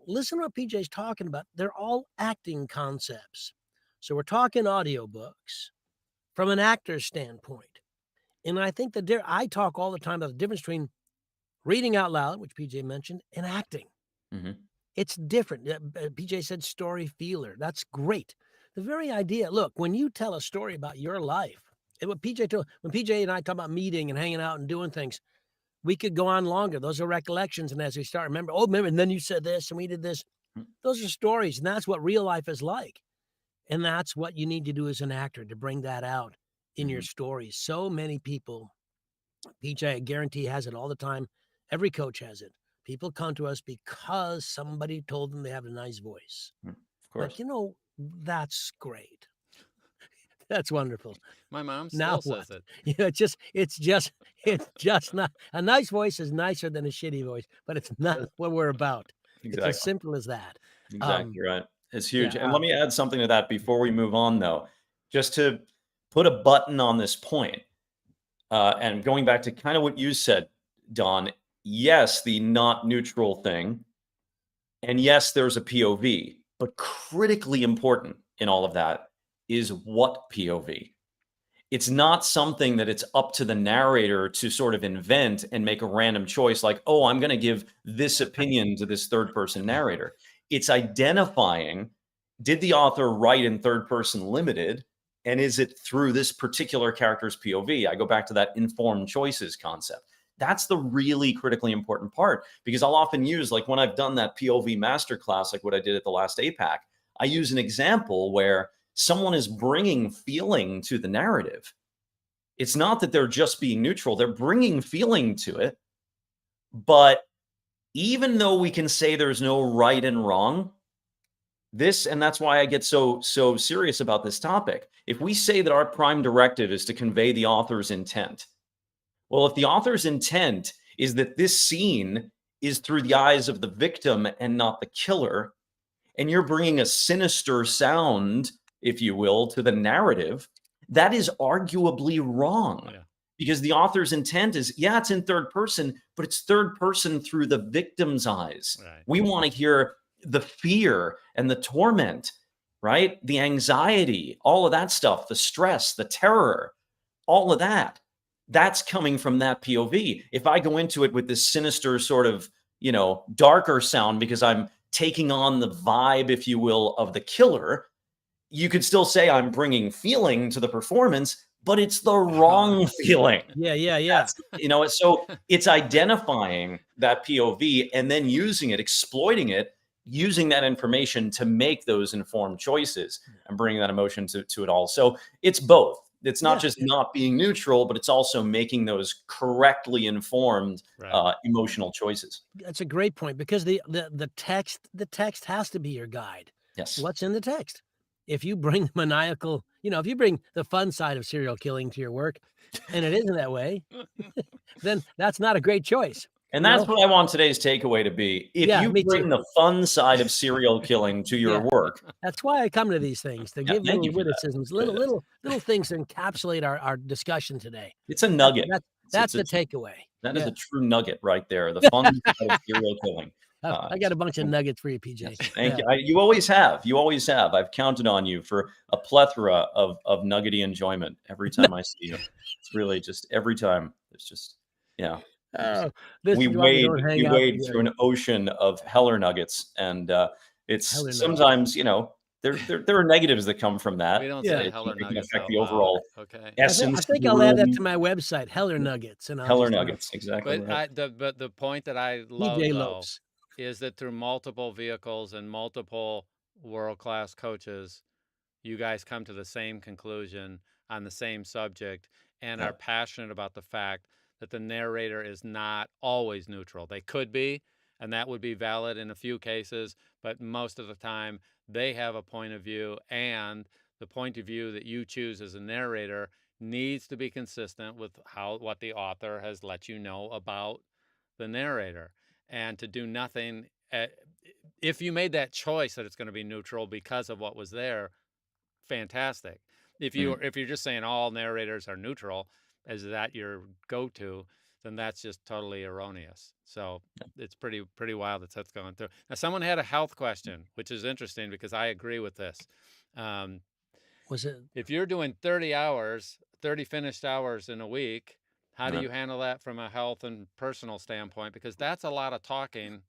listen to what PJ's talking about. They're all acting concepts. So we're talking audiobooks from an actor's standpoint. And I think I talk all the time about the difference between reading out loud, which PJ mentioned, and acting. Mhm. It's different. PJ said story feeler. That's great. The very idea, look, when you tell a story about your life, and when PJ and I talk about meeting and hanging out and doing things, we could go on longer. Those are recollections. And as we start, remember, and then you said this and we did this. Mm. Those are stories. And that's what real life is like. And that's what you need to do as an actor, to bring that out in your Mhm. stories. So many people, PJ, I guarantee, has it all the time. Every coach has it. People come to us because somebody told them they have a nice voice. Of But course. that's great. That's wonderful. My mom Now still what? says it. It's just not, a nice voice is nicer than a shitty voice, but it's not what we're about. It's as Exactly. simple as that. Exactly right. It's huge. Yeah. And let me add something to that before we move on, though, just to put a button on this point. And going back to kind of what you said, Don, yes, the not neutral thing. And yes, there's a POV, but critically important in all of that is what POV. It's not something that it's up to the narrator to sort of invent and make a random choice like, oh, I'm going to give this opinion to this third person narrator. It's identifying, did the author write in third person limited? And is it through this particular character's POV? I go back to that informed choices concept. That's the really critically important part, because I'll often use, like when I've done that POV masterclass, like what I did at the last APAC, I use an example where someone is bringing feeling to the narrative. It's not that they're just being neutral. They're bringing feeling to it, but even though we can say there's no right and wrong, and that's why I get so serious about this topic. If we say that our prime directive is to convey the author's intent, well, if the author's intent is that this scene is through the eyes of the victim and not the killer, and you're bringing a sinister sound, if you will, to the narrative, that is arguably wrong. Yeah. Because the author's intent is, yeah, it's in third person, but it's third person through the victim's eyes. Right. We want to hear the fear and the torment, right? The anxiety, all of that stuff, the stress, the terror, all of that. That's coming from that POV. If I go into it with this sinister sort of, darker sound because I'm taking on the vibe, if you will, of the killer, you could still say I'm bringing feeling to the performance, but it's the wrong feeling. Yeah. So it's identifying that POV and then using it, exploiting it, using that information to make those informed choices and bringing that emotion to it all. So it's both. It's not just not being neutral, but it's also making those correctly informed emotional choices. That's a great point, because the text has to be your guide. Yes. What's in the text? If you bring maniacal, if you bring the fun side of serial killing to your work and it isn't that way, then that's not a great choice. And that's what I want today's takeaway to be. If you bring the fun side of serial killing to your work. That's why I come to these things, to give little witticisms, little things to encapsulate our discussion today. It's a nugget. That's the takeaway. That is a true nugget right there. The fun side of serial killing. I got a bunch of nuggets for you, PJ. Thank you. You always have. You always have. I've counted on you for a plethora of nuggety enjoyment every time I see you. It's really just every time. It's just, we wade through an ocean of Heller nuggets, and it's sometimes, there are negatives that come from that. We don't say Heller nuggets. Affect the overall essence. I think I'll add that to my website, Heller Nuggets. And Heller Nuggets, exactly. But the point that I love though, is that through multiple vehicles and multiple world-class coaches, you guys come to the same conclusion on the same subject and are passionate about the fact that the narrator is not always neutral. They could be, and that would be valid in a few cases, but most of the time they have a point of view, and the point of view that you choose as a narrator needs to be consistent with what the author has let you know about the narrator. And to do nothing, if you made that choice that it's going to be neutral because of what was there, fantastic. If you're just saying all narrators are neutral, is that your go-to, then that's just totally erroneous. So it's pretty wild that's going through. Now, someone had a health question, which is interesting because I agree with this. Was it? If you're doing 30 finished hours in a week, how do you handle that from a health and personal standpoint? Because that's a lot of talking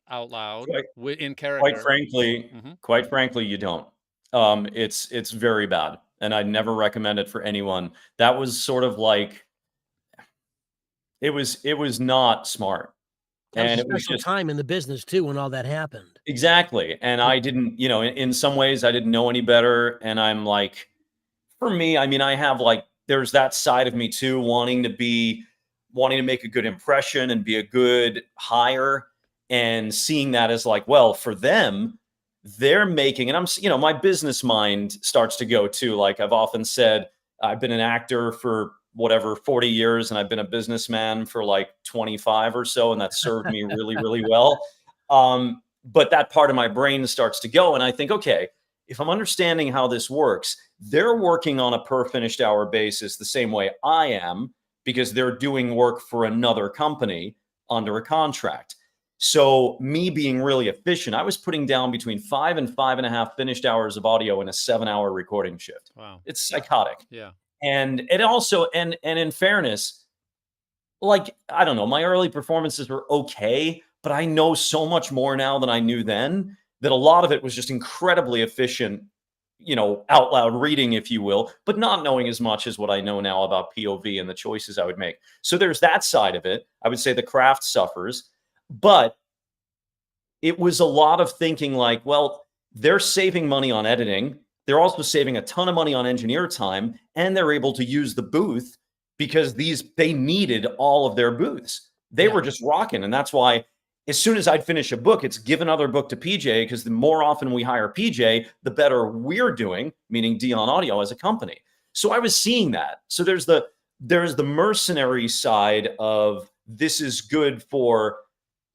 out loud in character. Quite frankly, you don't. It's very bad, and I'd never recommend it for anyone. That was sort of like, it was not smart. And it was special time in the business too when all that happened. Exactly. And I didn't, in some ways I didn't know any better. And I'm like, for me, I mean, I have there's that side of me too, wanting to make a good impression and be a good hire, and seeing that as well, for them, they're making, and I'm, my business mind starts to go too. Like I've often said, I've been an actor for 40 years, and I've been a businessman for 25 or so, and that served me really, really well. But that part of my brain starts to go, and I think, okay, if I'm understanding how this works, they're working on a per finished hour basis the same way I am, because they're doing work for another company under a contract. So me being really efficient, I was putting down between 5 and 5.5 finished hours of audio in a 7-hour recording shift. Wow. It's psychotic. Yeah. And it also, and in fairness, I don't know, my early performances were okay, but I know so much more now than I knew then, that a lot of it was just incredibly efficient, out loud reading, if you will, but not knowing as much as what I know now about POV and the choices I would make. So there's that side of it. I would say the craft suffers, but it was a lot of thinking well, they're saving money on editing. They're also saving a ton of money on engineer time, and they're able to use the booth because they needed all of their booths. They were just rocking. And that's why as soon as I'd finish a book, it's give another book to PJ, because the more often we hire PJ, the better we're doing, meaning Dion Audio as a company. So I was seeing that. So there's the mercenary side of, this is good for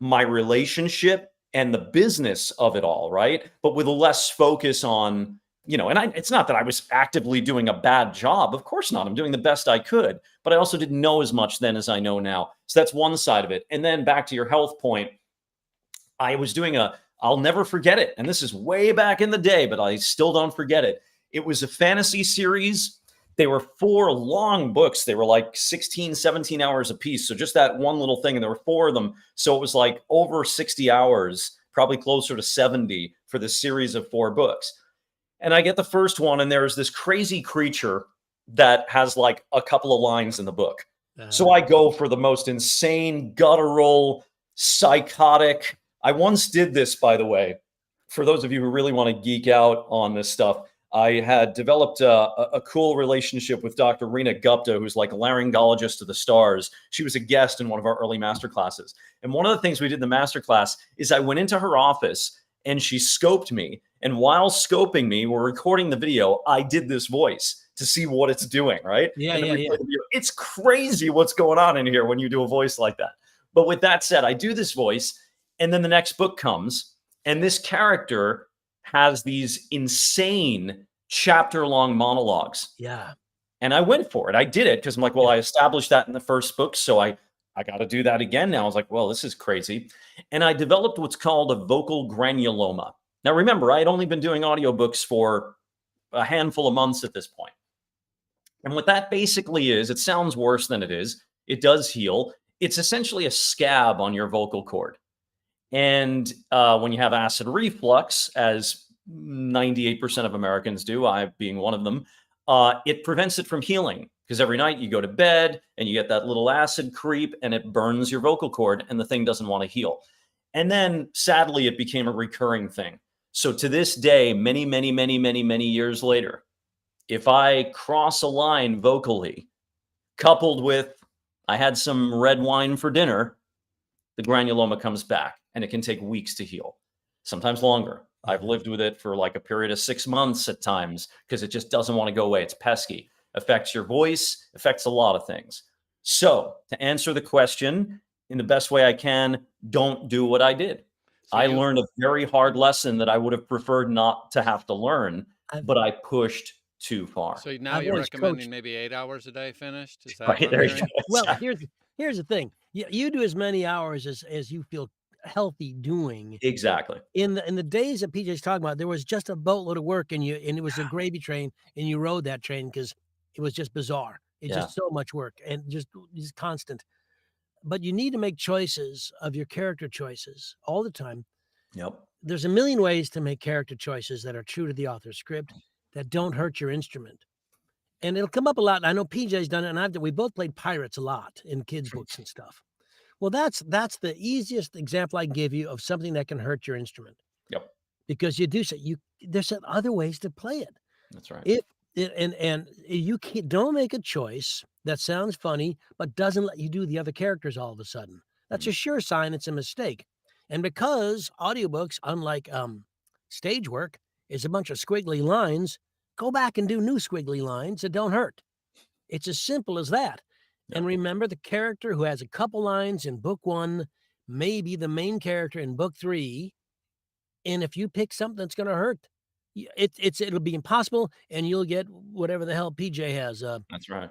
my relationship and the business of it all, right? But with a less focus on, and it's not that I was actively doing a bad job. Of course not. I'm doing the best I could, but I also didn't know as much then as I know now. So that's one side of it. And then back to your health point, I was doing I'll never forget it. And this is way back in the day, but I still don't forget it. It was a fantasy series. They were 4 long books. They were like 16, 17 hours a piece. So just that one little thing, and there were 4 of them. So it was like over 60 hours, probably closer to 70 for the series of 4 books. And I get the first one, and there's this crazy creature that has like a couple of lines in the book. So I go for the most insane, guttural, psychotic. I once did this, by the way, for those of you who really want to geek out on this stuff. I had developed a cool relationship with Dr. Rena Gupta, who's like a laryngologist to the stars. She was a guest in one of our early master classes. And one of the things we did in the master class is I went into her office and she scoped me. And while scoping me, we're recording the video, I did this voice to see what it's doing, right? Yeah. It's crazy what's going on in here when you do a voice like that. But with that said, I do this voice, and then the next book comes, and this character has these insane chapter-long monologues. Yeah. And I went for it. I did it because I'm like, well, I established that in the first book, so I got to do that again now. I was like, well, this is crazy. And I developed what's called a vocal granuloma. Now, remember, I had only been doing audiobooks for a handful of months at this point. And what that basically is, it sounds worse than it is. It does heal. It's essentially a scab on your vocal cord. And when you have acid reflux, as 98% of Americans do, I being one of them, it prevents it from healing, because every night you go to bed and you get that little acid creep and it burns your vocal cord and the thing doesn't want to heal. And then sadly, it became a recurring thing. So to this day, many, many, many, many, many years later, if I cross a line vocally, coupled with I had some red wine for dinner, the granuloma comes back. And it can take weeks to heal, sometimes longer. I've lived with it for like a period of 6 months at times, because it just doesn't want to go away. It's pesky, affects your voice, affects a lot of things. So to answer the question in the best way I can, don't do what I did. So I learned a very hard lesson that I would have preferred not to have to learn, but I pushed too far. So now you're recommending maybe 8 hours a day finished? Is that Right, what there I'm you hearing? go. Well, here's the thing. You do as many hours as you feel healthy doing. Exactly. In the days that PJ's talking about, there was just a boatload of work, and it was a gravy train, and you rode that train because it was just bizarre. It's just so much work and just constant. But you need to make choices of your character choices all the time. Yep. There's a million ways to make character choices that are true to the author's script, that don't hurt your instrument. And it'll come up a lot. I know PJ's done it, and we both played pirates a lot in kids' books and stuff. Well, that's the easiest example I can give you of something that can hurt your instrument. Yep. Because you do so, there's other ways to play it. That's right. And you don't make a choice that sounds funny, but doesn't let you do the other characters all of a sudden. That's a sure sign it's a mistake. And because audiobooks, unlike stage work, is a bunch of squiggly lines, go back and do new squiggly lines that don't hurt. It's as simple as that. And remember, the character who has a couple lines in book 1 may be the main character in book 3. And if you pick something that's going to hurt, it'll be impossible, and you'll get whatever the hell PJ has. That's right.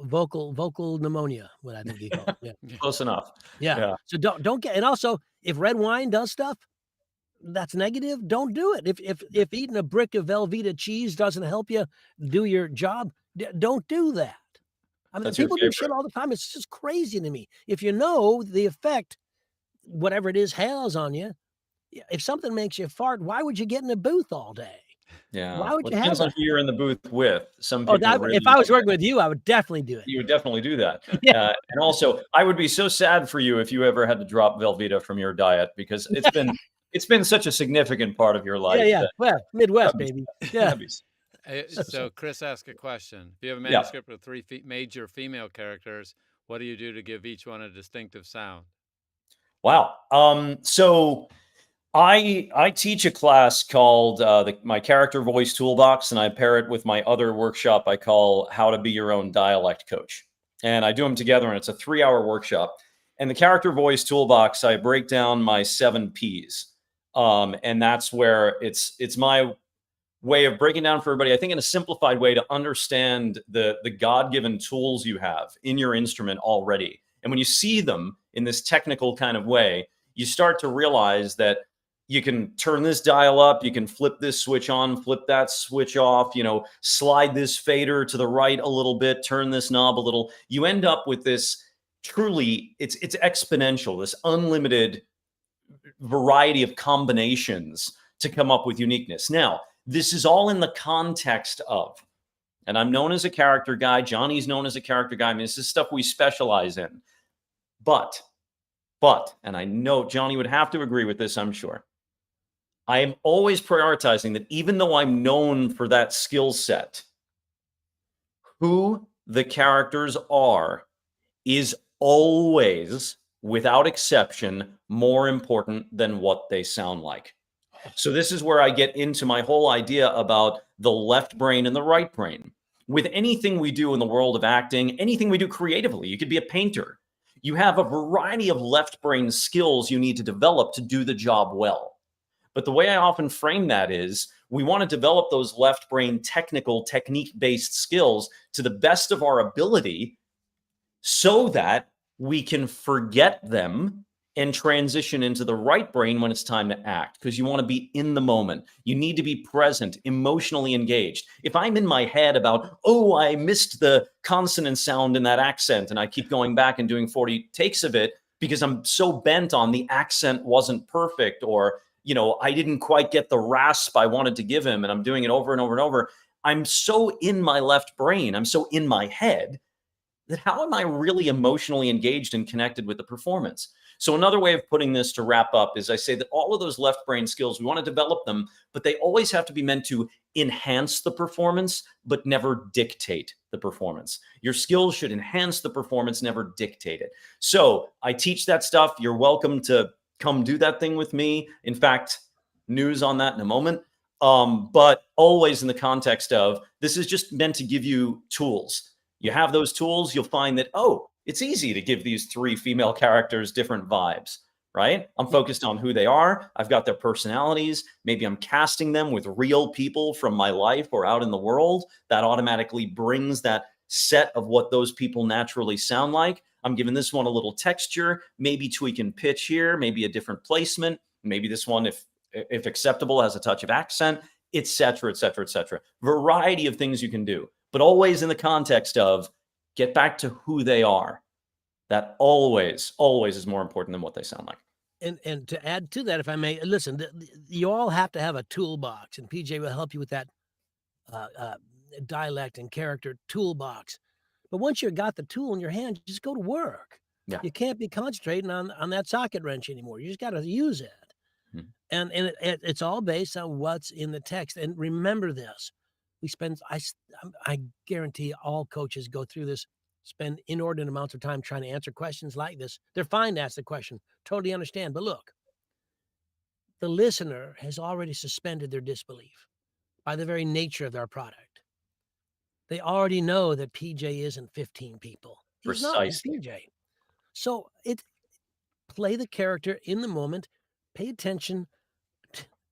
Vocal pneumonia, what I think you call it. Yeah. Close enough. Yeah. So don't get. And also, if red wine does stuff that's negative, don't do it. If eating a brick of Velveeta cheese doesn't help you do your job, don't do that. I mean, people do shit all the time. It's just crazy to me. If you know the effect, whatever it is, has on you, if something makes you fart, why would you get in a booth all day? Yeah. Why would you have depends on who you're in the booth with. Some Oh, people really if I was working with you, I would definitely do it. You would definitely do that. Yeah. And also, I would be so sad for you if you ever had to drop Velveeta from your diet, because it's been such a significant part of your life. Yeah. Well, Midwest, baby. Yeah. So Chris asked a question. If you have a manuscript with 3 major female characters, what do you do to give each one a distinctive sound? Wow. So I teach a class called my Character Voice Toolbox, and I pair it with my other workshop I call How to Be Your Own Dialect Coach. And I do them together, and it's a 3-hour workshop. And the Character Voice Toolbox, I break down my 7 Ps. And that's where it's my way of breaking down for everybody, I think in a simplified way, to understand the God-given tools you have in your instrument already. And when you see them in this technical kind of way, you start to realize that you can turn this dial up, you can flip this switch on, flip that switch off, slide this fader to the right a little bit, turn this knob a little. You end up with this truly, it's exponential, this unlimited variety of combinations to come up with uniqueness. Now, this is all in the context of, and I'm known as a character guy, Johnny's known as a character guy. I mean, this is stuff we specialize in. But, and I know Johnny would have to agree with this, I'm sure, I am always prioritizing that even though I'm known for that skill set, who the characters are is always, without exception, more important than what they sound like. So this is where I get into my whole idea about the left brain and the right brain. With anything we do in the world of acting, anything we do creatively, you could be a painter. You have a variety of left brain skills you need to develop to do the job well. But the way I often frame that is we want to develop those left brain technical technique-based skills to the best of our ability so that we can forget them and transition into the right brain when it's time to act, because you want to be in the moment. You need to be present, emotionally engaged. If I'm in my head about, oh, I missed the consonant sound in that accent, and I keep going back and doing 40 takes of it because I'm so bent on the accent wasn't perfect, or, I didn't quite get the rasp I wanted to give him, and I'm doing it over and over and over. I'm so in my left brain, I'm so in my head, that how am I really emotionally engaged and connected with the performance? So another way of putting this to wrap up is I say that all of those left brain skills, we want to develop them, but they always have to be meant to enhance the performance, but never dictate the performance. Your skills should enhance the performance, never dictate it. So I teach that stuff. You're welcome to come do that thing with me. In fact, news on that in a moment. But always in the context of, this is just meant to give you tools. You have those tools, you'll find that, it's easy to give these 3 female characters different vibes, right? I'm focused on who they are. I've got their personalities. Maybe I'm casting them with real people from my life or out in the world. That automatically brings that set of what those people naturally sound like. I'm giving this one a little texture, maybe tweaking pitch here, maybe a different placement. Maybe this one, if acceptable, has a touch of accent, et cetera, et cetera, et cetera. Variety of things you can do, but always in the context of get back to who they are. That always is more important than what they sound like. And to add to that, if I may, listen, you all have to have a toolbox, and PJ will help you with that dialect and character toolbox. But once you've got the tool in your hand, just go to work. Yeah. You can't be concentrating on that socket wrench anymore. You just got to use it. Mm-hmm. And it's all based on what's in the text. And remember this. I guarantee all coaches go through this, spend inordinate amounts of time trying to answer questions like this. They're fine to ask the question. Totally understand. But look, the listener has already suspended their disbelief by the very nature of their product. They already know that PJ isn't 15 people. He's Precisely. not PJ. So play the character in the moment. Pay attention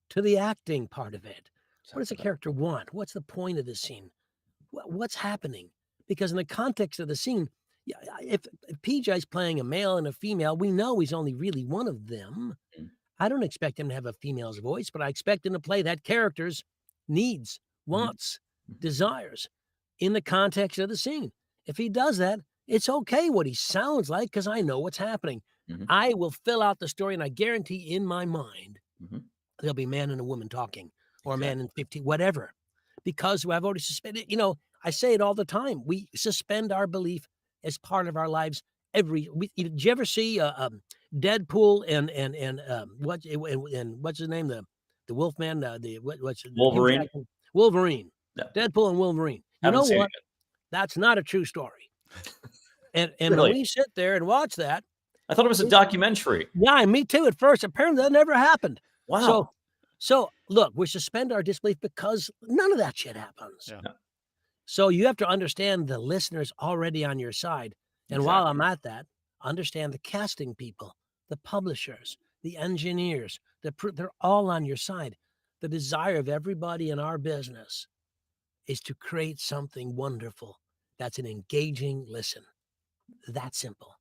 to the acting part of it. What does the character want? What's the point of the scene? What's happening? Because in the context of the scene, if PJ's playing a male and a female, we know he's only really one of them. Mm. I don't expect him to have a female's voice, but I expect him to play that character's needs, wants, desires in the context of the scene. If he does that, it's okay what he sounds like because I know what's happening. Mm-hmm. I will fill out the story, and I guarantee in my mind there'll be a man and a woman talking. Or a man in 50, whatever, because I've already suspended. I say it all the time. We suspend our belief as part of our lives. Did you ever see Deadpool and what's his name? The Wolfman. What's Wolverine? Wolverine. No. Deadpool and Wolverine. You know what? That's not a true story. And really? when we sit there and watch that, I thought it was a documentary. Yeah, me too at first. Apparently that never happened. Wow. So look, we suspend our disbelief because none of that shit happens. Yeah. So you have to understand the listener's already on your side. And while I'm at that, understand the casting people, the publishers, the engineers, they're all on your side. The desire of everybody in our business is to create something wonderful that's an engaging listen. That simple.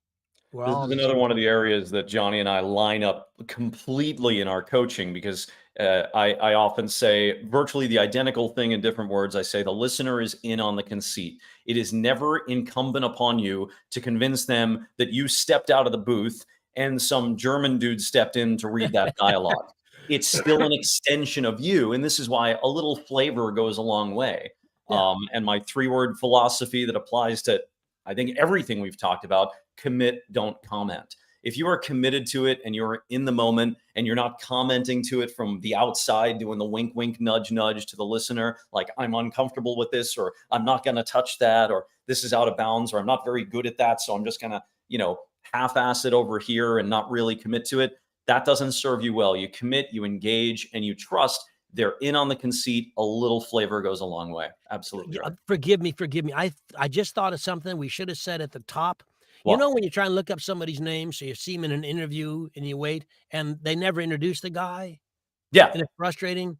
We're This all is the another same. one of the areas that Johnny and I line up completely in our coaching, because I often say virtually the identical thing in different words. I say the listener is in on the conceit. It is never incumbent upon you to convince them that you stepped out of the booth and some German dude stepped in to read that dialogue. It's still an extension of you. And this is why a little flavor goes a long way. Yeah. And my 3-word philosophy that applies to, I think, everything we've talked about: commit, don't comment. If you are committed to it and you're in the moment and you're not commenting to it from the outside, doing the wink, wink, nudge, nudge to the listener, like, I'm uncomfortable with this, or I'm not going to touch that, or this is out of bounds, or I'm not very good at that, so I'm just going to, half-ass it over here and not really commit to it, that doesn't serve you well. You commit, you engage, and you trust. They're in on the conceit. A little flavor goes a long way. Absolutely right. Forgive me. I just thought of something we should have said at the top. You Well, know, when you try and look up somebody's name, so you see him in an interview and you wait, and they never introduce the guy, yeah. and it's frustrating.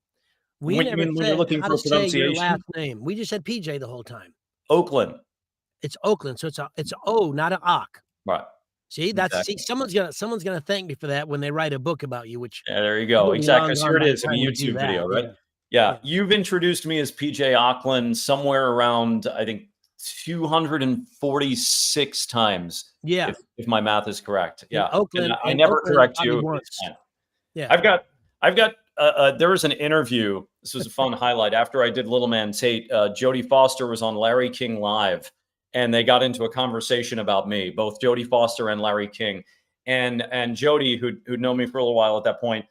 We When, you never mean when you're said looking how for to say your pronunciation? last name. We just said PJ the whole time. Oakland. It's Oakland, so it's a O, not an Ock. Right. See, Exactly. someone's gonna thank me for that when they write a book about you, which Yeah, there you go. will be Exactly. long So gone here it by the is in a time we do YouTube video, that. right? Yeah. Yeah. You've introduced me as PJ Ochlan somewhere around, I think, 246 times, Yeah. if my math is correct. In Yeah. And Oakland, I never correct probably you. It's once. fine. Yeah. I've got there was an interview. This was a fun highlight. After I did Little Man Tate, Jodie Foster was on Larry King Live, and they got into a conversation about me, both Jodie Foster and Larry King. And Jodie, who'd known me for a little while at that point,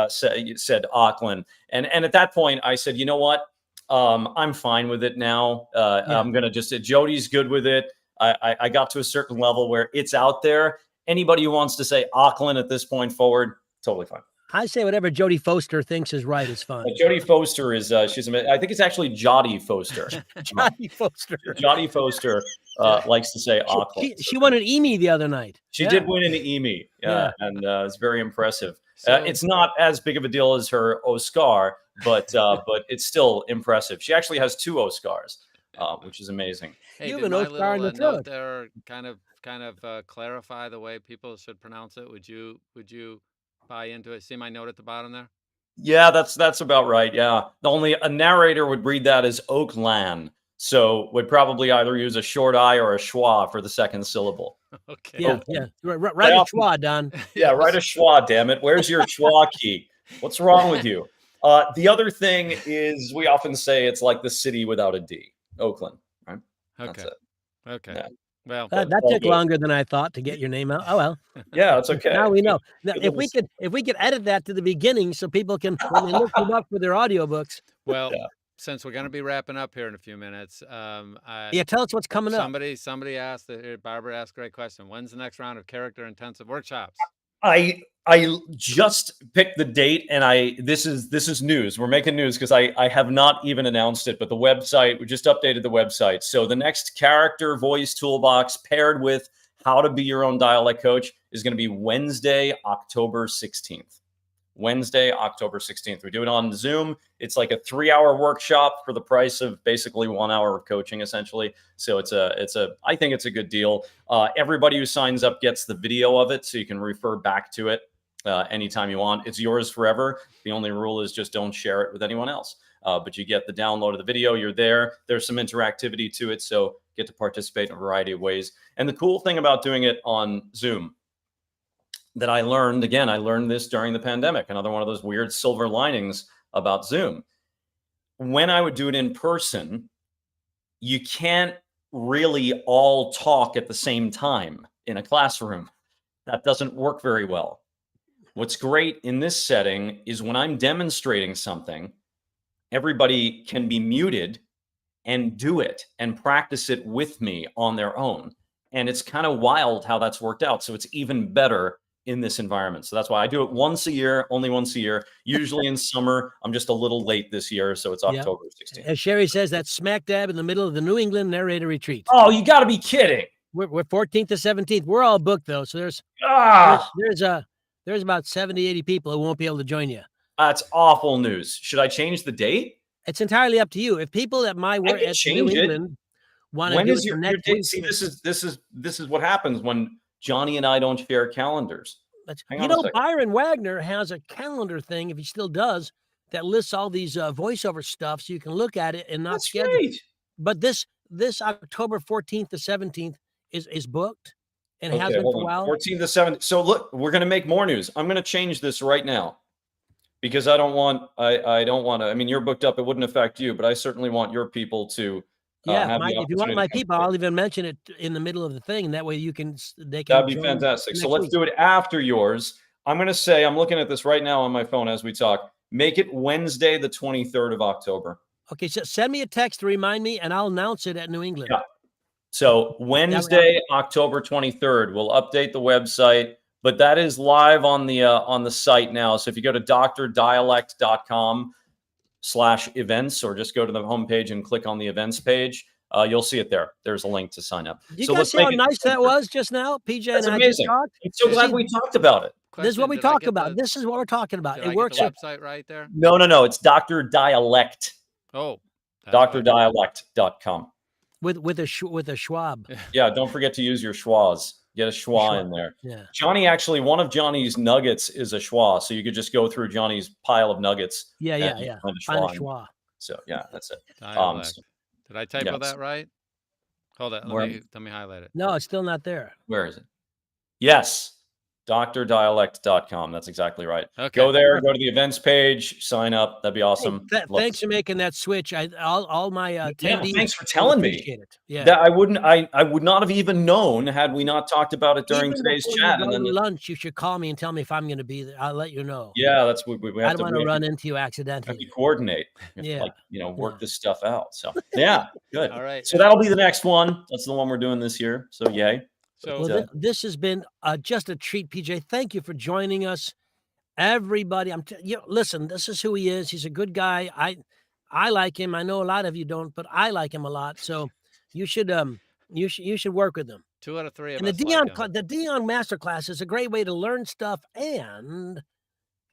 said Auckland. And at that point, I said, you know what? I'm fine with it now. I'm going to just, Jodie's good with it. I got to a certain level where it's out there. Anybody who wants to say Auckland at this point forward, totally fine. I say whatever Jodie Foster thinks is right is fine. Jodie Foster is, she's, I think it's actually Jodie Foster. Jodie Foster. Jodie Foster likes to say Auckland. She won an Emmy the other night. She did win an Emmy, Yeah. and it's very impressive. So- It's not as big of a deal as her Oscar, but it's still impressive. She actually has 2 Oscars, which is amazing. Hey, You did have an my Oscar in little the note throat. there kind of clarify the way people should pronounce it? Would you buy into it? See my note at the bottom there? Yeah, that's about right. Yeah, only a narrator would read that as Ochlan, so would probably either use a short I or a schwa for the second syllable. Okay. Yeah, Oakland. yeah. Right a schwa, Don. Yeah, write a schwa, damn it. Where's your schwa key? What's wrong with you? The other thing is we often say it's like the city without a D. Oakland, right? That's Okay. it. Okay. Yeah. Well, That all took good. longer than I thought to get your name out. Oh well. Yeah, it's okay. Now we know. Now, Good if we could edit that to the beginning so people can, when they look you up for their audiobooks. well, Yeah. since we're going to be wrapping up here in a few minutes, Yeah, tell us what's coming up. somebody asked, Barbara asked a great question. When's the next round of character intensive workshops? I just picked the date, and this is news. We're making news because I have not even announced it, but the website, we just updated the website. So the next character voice toolbox paired with how to be your own dialect coach is going to be Wednesday, October 16th. Wednesday, October 16th. We do it on Zoom. It's like a 3-hour workshop for the price of basically 1 hour of coaching, essentially. So I think it's a good deal. Everybody who signs up gets the video of it, so you can refer back to it anytime you want. It's yours forever. The only rule is just don't share it with anyone else. But you get the download of the video. You're there. There's some interactivity to it, so get to participate in a variety of ways. And the cool thing about doing it on Zoom that I learned this during the pandemic, another one of those weird silver linings about Zoom. When I would do it in person, you can't really all talk at the same time in a classroom. That doesn't work very well. What's great in this setting is when I'm demonstrating something, everybody can be muted and do it and practice it with me on their own. And it's kind of wild how that's worked out. So it's even better in this environment. So that's why I do it once a year, only once a year, usually in summer. I'm just a little late this year. So it's Yep. October 16th. As Sherry says, that's smack dab in the middle of the New England narrator retreat. Oh, you got to be kidding. We're 14th to 17th. We're all booked though. So there's about 70, 80 people who won't be able to join you. That's awful news. Should I change the date? It's entirely up to you. If people at my work at New England want to When do is it for your next date? week, See, this is what happens when Johnny and I don't share calendars. Hang you on a know, second. Byron Wagner has a calendar thing, if he still does, that lists all these voiceover stuff, so you can look at it and not That's schedule. great. But this October 14th to 17th is booked and has Okay, been hold for a on. while. 14 to 7. So look, we're going to make more news. I'm going to change this right now because I don't want to. I mean, you're booked up. It wouldn't affect you, but I certainly want your people to Yeah, have the if you want opportunity my to come people, through. I'll even mention it in the middle of the thing, and that way they can That'd be join fantastic. So next let's week. do it after yours. I'm going to say, I'm looking at this right now on my phone as we talk. Make it Wednesday, the 23rd of October. Okay, so send me a text to remind me, and I'll announce it at New England. Yeah. So Wednesday, October 23rd, we'll update the website, but that is live on the site now. So if you go to drdialect.com/events, or just go to the homepage and click on the events page, you'll see it there. There's a link to sign up. You So guys let's see make how it nice that was just now? PJ That's and I just amazing. talked. I'm so glad See, we talked about it. This is what we Did I talk get about. This is what we're talking about. Did It I works. get the website right there? No. It's Dr. Dialect. Oh, that's good. drdialect.com. with a Schwab. Yeah, don't forget to use your schwas. Get a schwa in there. Yeah. Johnny, actually, one of Johnny's nuggets is a schwa. So you could just go through Johnny's pile of nuggets. Yeah. Find a Find a schwa. Schwab. So yeah, that's it. Dialect. So- Did I typo yes. that right? Hold on. Where- Let me highlight it. No, it's still not there. Where is it? Yes. drdialect.com. That's exactly right. Okay. Go there, go to the events page, sign up. That'd be awesome. Hey, thanks for making that switch. All my attendees. Thanks for telling me. Appreciate it. Yeah. That I would not have even known had we not talked about it during Even today's before chat. you And go then to lunch, you should call me and tell me if I'm going to be there. I'll let you know. yeah, that's what we I have don't want to run into you have to accidentally. coordinate. We have to, Yeah. work this stuff out. So yeah, good. All right. So that'll be the next one. That's the one we're doing this year. So yay. So Well, this has been just a treat, PJ. Thank you for joining us, everybody. Listen, this is who he is. He's a good guy. I like him. I know a lot of you don't, but I like him a lot. So you should work with him. 2 out of 3 of And us the like him. the Dion Masterclass is a great way to learn stuff and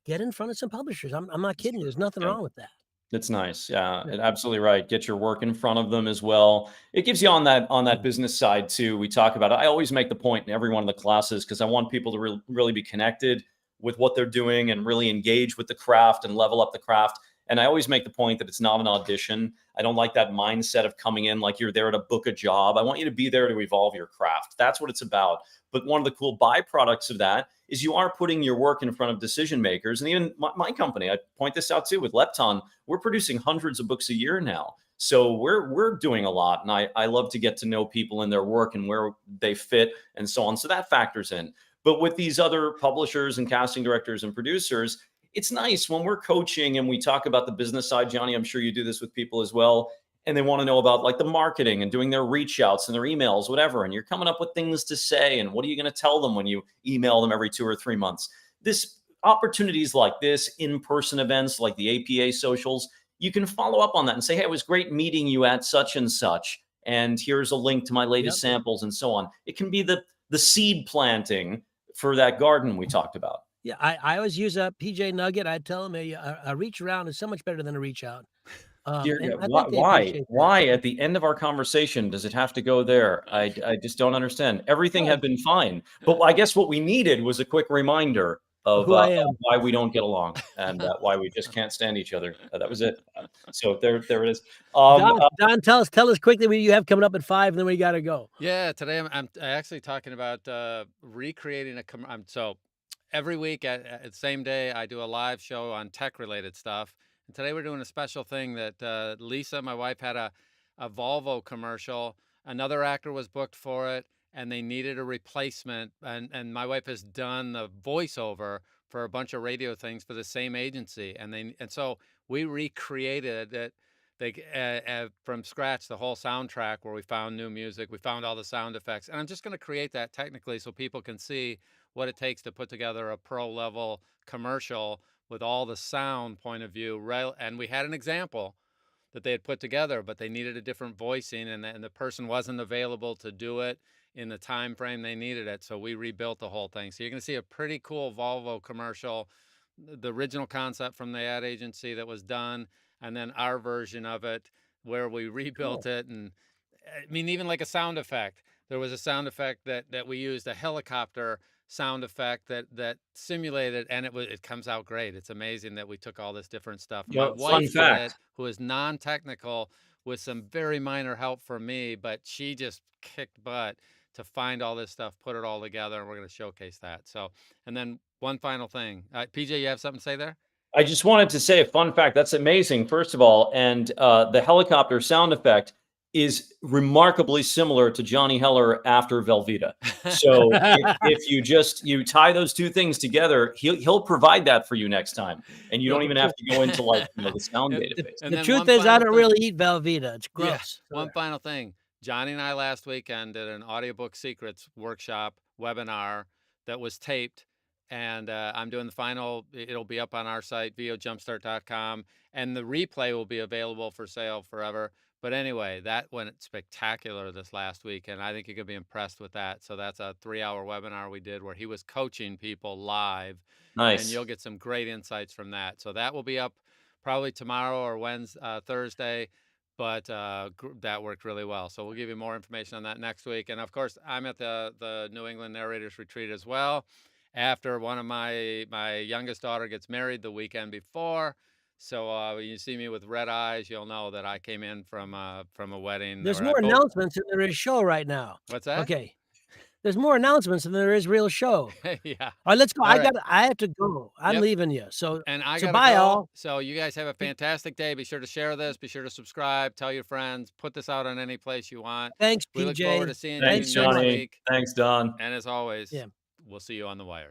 get in front of some publishers. I'm not kidding you. There's nothing wrong with that. It's nice. Yeah, absolutely right. Get your work in front of them as well. It gives you on that business side too. We talk about it. I always make the point in every one of the classes because I want people to really be connected with what they're doing and really engage with the craft and level up the craft. And I always make the point that it's not an audition. I don't like that mindset of coming in like you're there to book a job. I want you to be there to evolve your craft. That's what it's about. But one of the cool byproducts of that is you are putting your work in front of decision makers. And even my company, I point this out too with Lepton, we're producing hundreds of books a year now. So we're doing a lot. And I love to get to know people in their work and where they fit and so on. So that factors in. But with these other publishers and casting directors and producers, it's nice when we're coaching and we talk about the business side. Johnny, I'm sure you do this with people as well. And they want to know about like the marketing and doing their reach outs and their emails, whatever. And you're coming up with things to say. And what are you going to tell them when you email them every 2 or 3 months? This opportunities like this, in-person events like the APA socials, you can follow up on that and say, hey, it was great meeting you at such and such. And here's a link to my latest samples and so on. It can be the seed planting for that garden we talked about. Yeah, I always use a PJ Nugget. I tell them a reach around is so much better than a reach out. Why at the end of our conversation does it have to go there? I just don't understand. Everything had been fine, but I guess what we needed was a quick reminder of why we don't get along and why we just can't stand each other. That was it. So there it is. Don, tell us quickly what you have coming up at 5, and then we got to go. Yeah, today I'm actually talking about recreating so every week at the same day I do a live show on tech related stuff. And today we're doing a special thing that Lisa, my wife, had a Volvo commercial. Another actor was booked for it, and they needed a replacement. And my wife has done the voiceover for a bunch of radio things for the same agency. And so we recreated it from scratch the whole soundtrack where we found new music, we found all the sound effects, and I'm just going to create that technically so people can see what it takes to put together a pro level commercial with all the sound point of view. And we had an example that they had put together, but they needed a different voicing, and the person wasn't available to do it in the time frame they needed it. So we rebuilt the whole thing. So you're going to see a pretty cool Volvo commercial, the original concept from the ad agency that was done, and then our version of it where we rebuilt it. And I mean, even like a sound effect, there was a sound effect that we used, a helicopter sound effect that simulated, and it comes out great. It's amazing that we took all this different stuff. My wife did it, who is non-technical, with some very minor help from me, but she just kicked butt to find all this stuff, put it all together, and we're going to showcase that. So, and then one final thing, PJ, you have something to say there? I just wanted to say a fun fact. That's amazing, first of all. And the helicopter sound effect is remarkably similar to Johnny Heller after Velveeta. So if you tie those two things together, he'll provide that for you next time, and you don't even have to go into like the sound database. The truth is, I don't really eat Velveeta. It's gross. Yeah. One final thing. Johnny and I last weekend did an audiobook secrets workshop webinar that was taped, and I'm doing the final. It'll be up on our site, vojumpstart.com, and the replay will be available for sale forever. But anyway, that went spectacular this last week, and I think you could be impressed with that. So that's a 3-hour webinar we did where he was coaching people live. Nice. And you'll get some great insights from that. So that will be up probably tomorrow or Thursday. But that worked really well. So we'll give you more information on that next week. And of course, I'm at the New England Narrators Retreat as well. After one of my youngest daughter gets married the weekend before. So when you see me with red eyes, you'll know that I came in from a wedding. There's more announcements than there is show right now. What's that? Okay. There's more announcements than there is real show. Yeah. All right, let's go. I have to go. I'm leaving you. So bye all. So you guys have a fantastic day. Be sure to share this. Be sure to subscribe. Tell your friends. Put this out on any place you want. Thanks, PJ. We look forward to seeing you next week. Thanks, Don. And as always, we'll see you on the wires.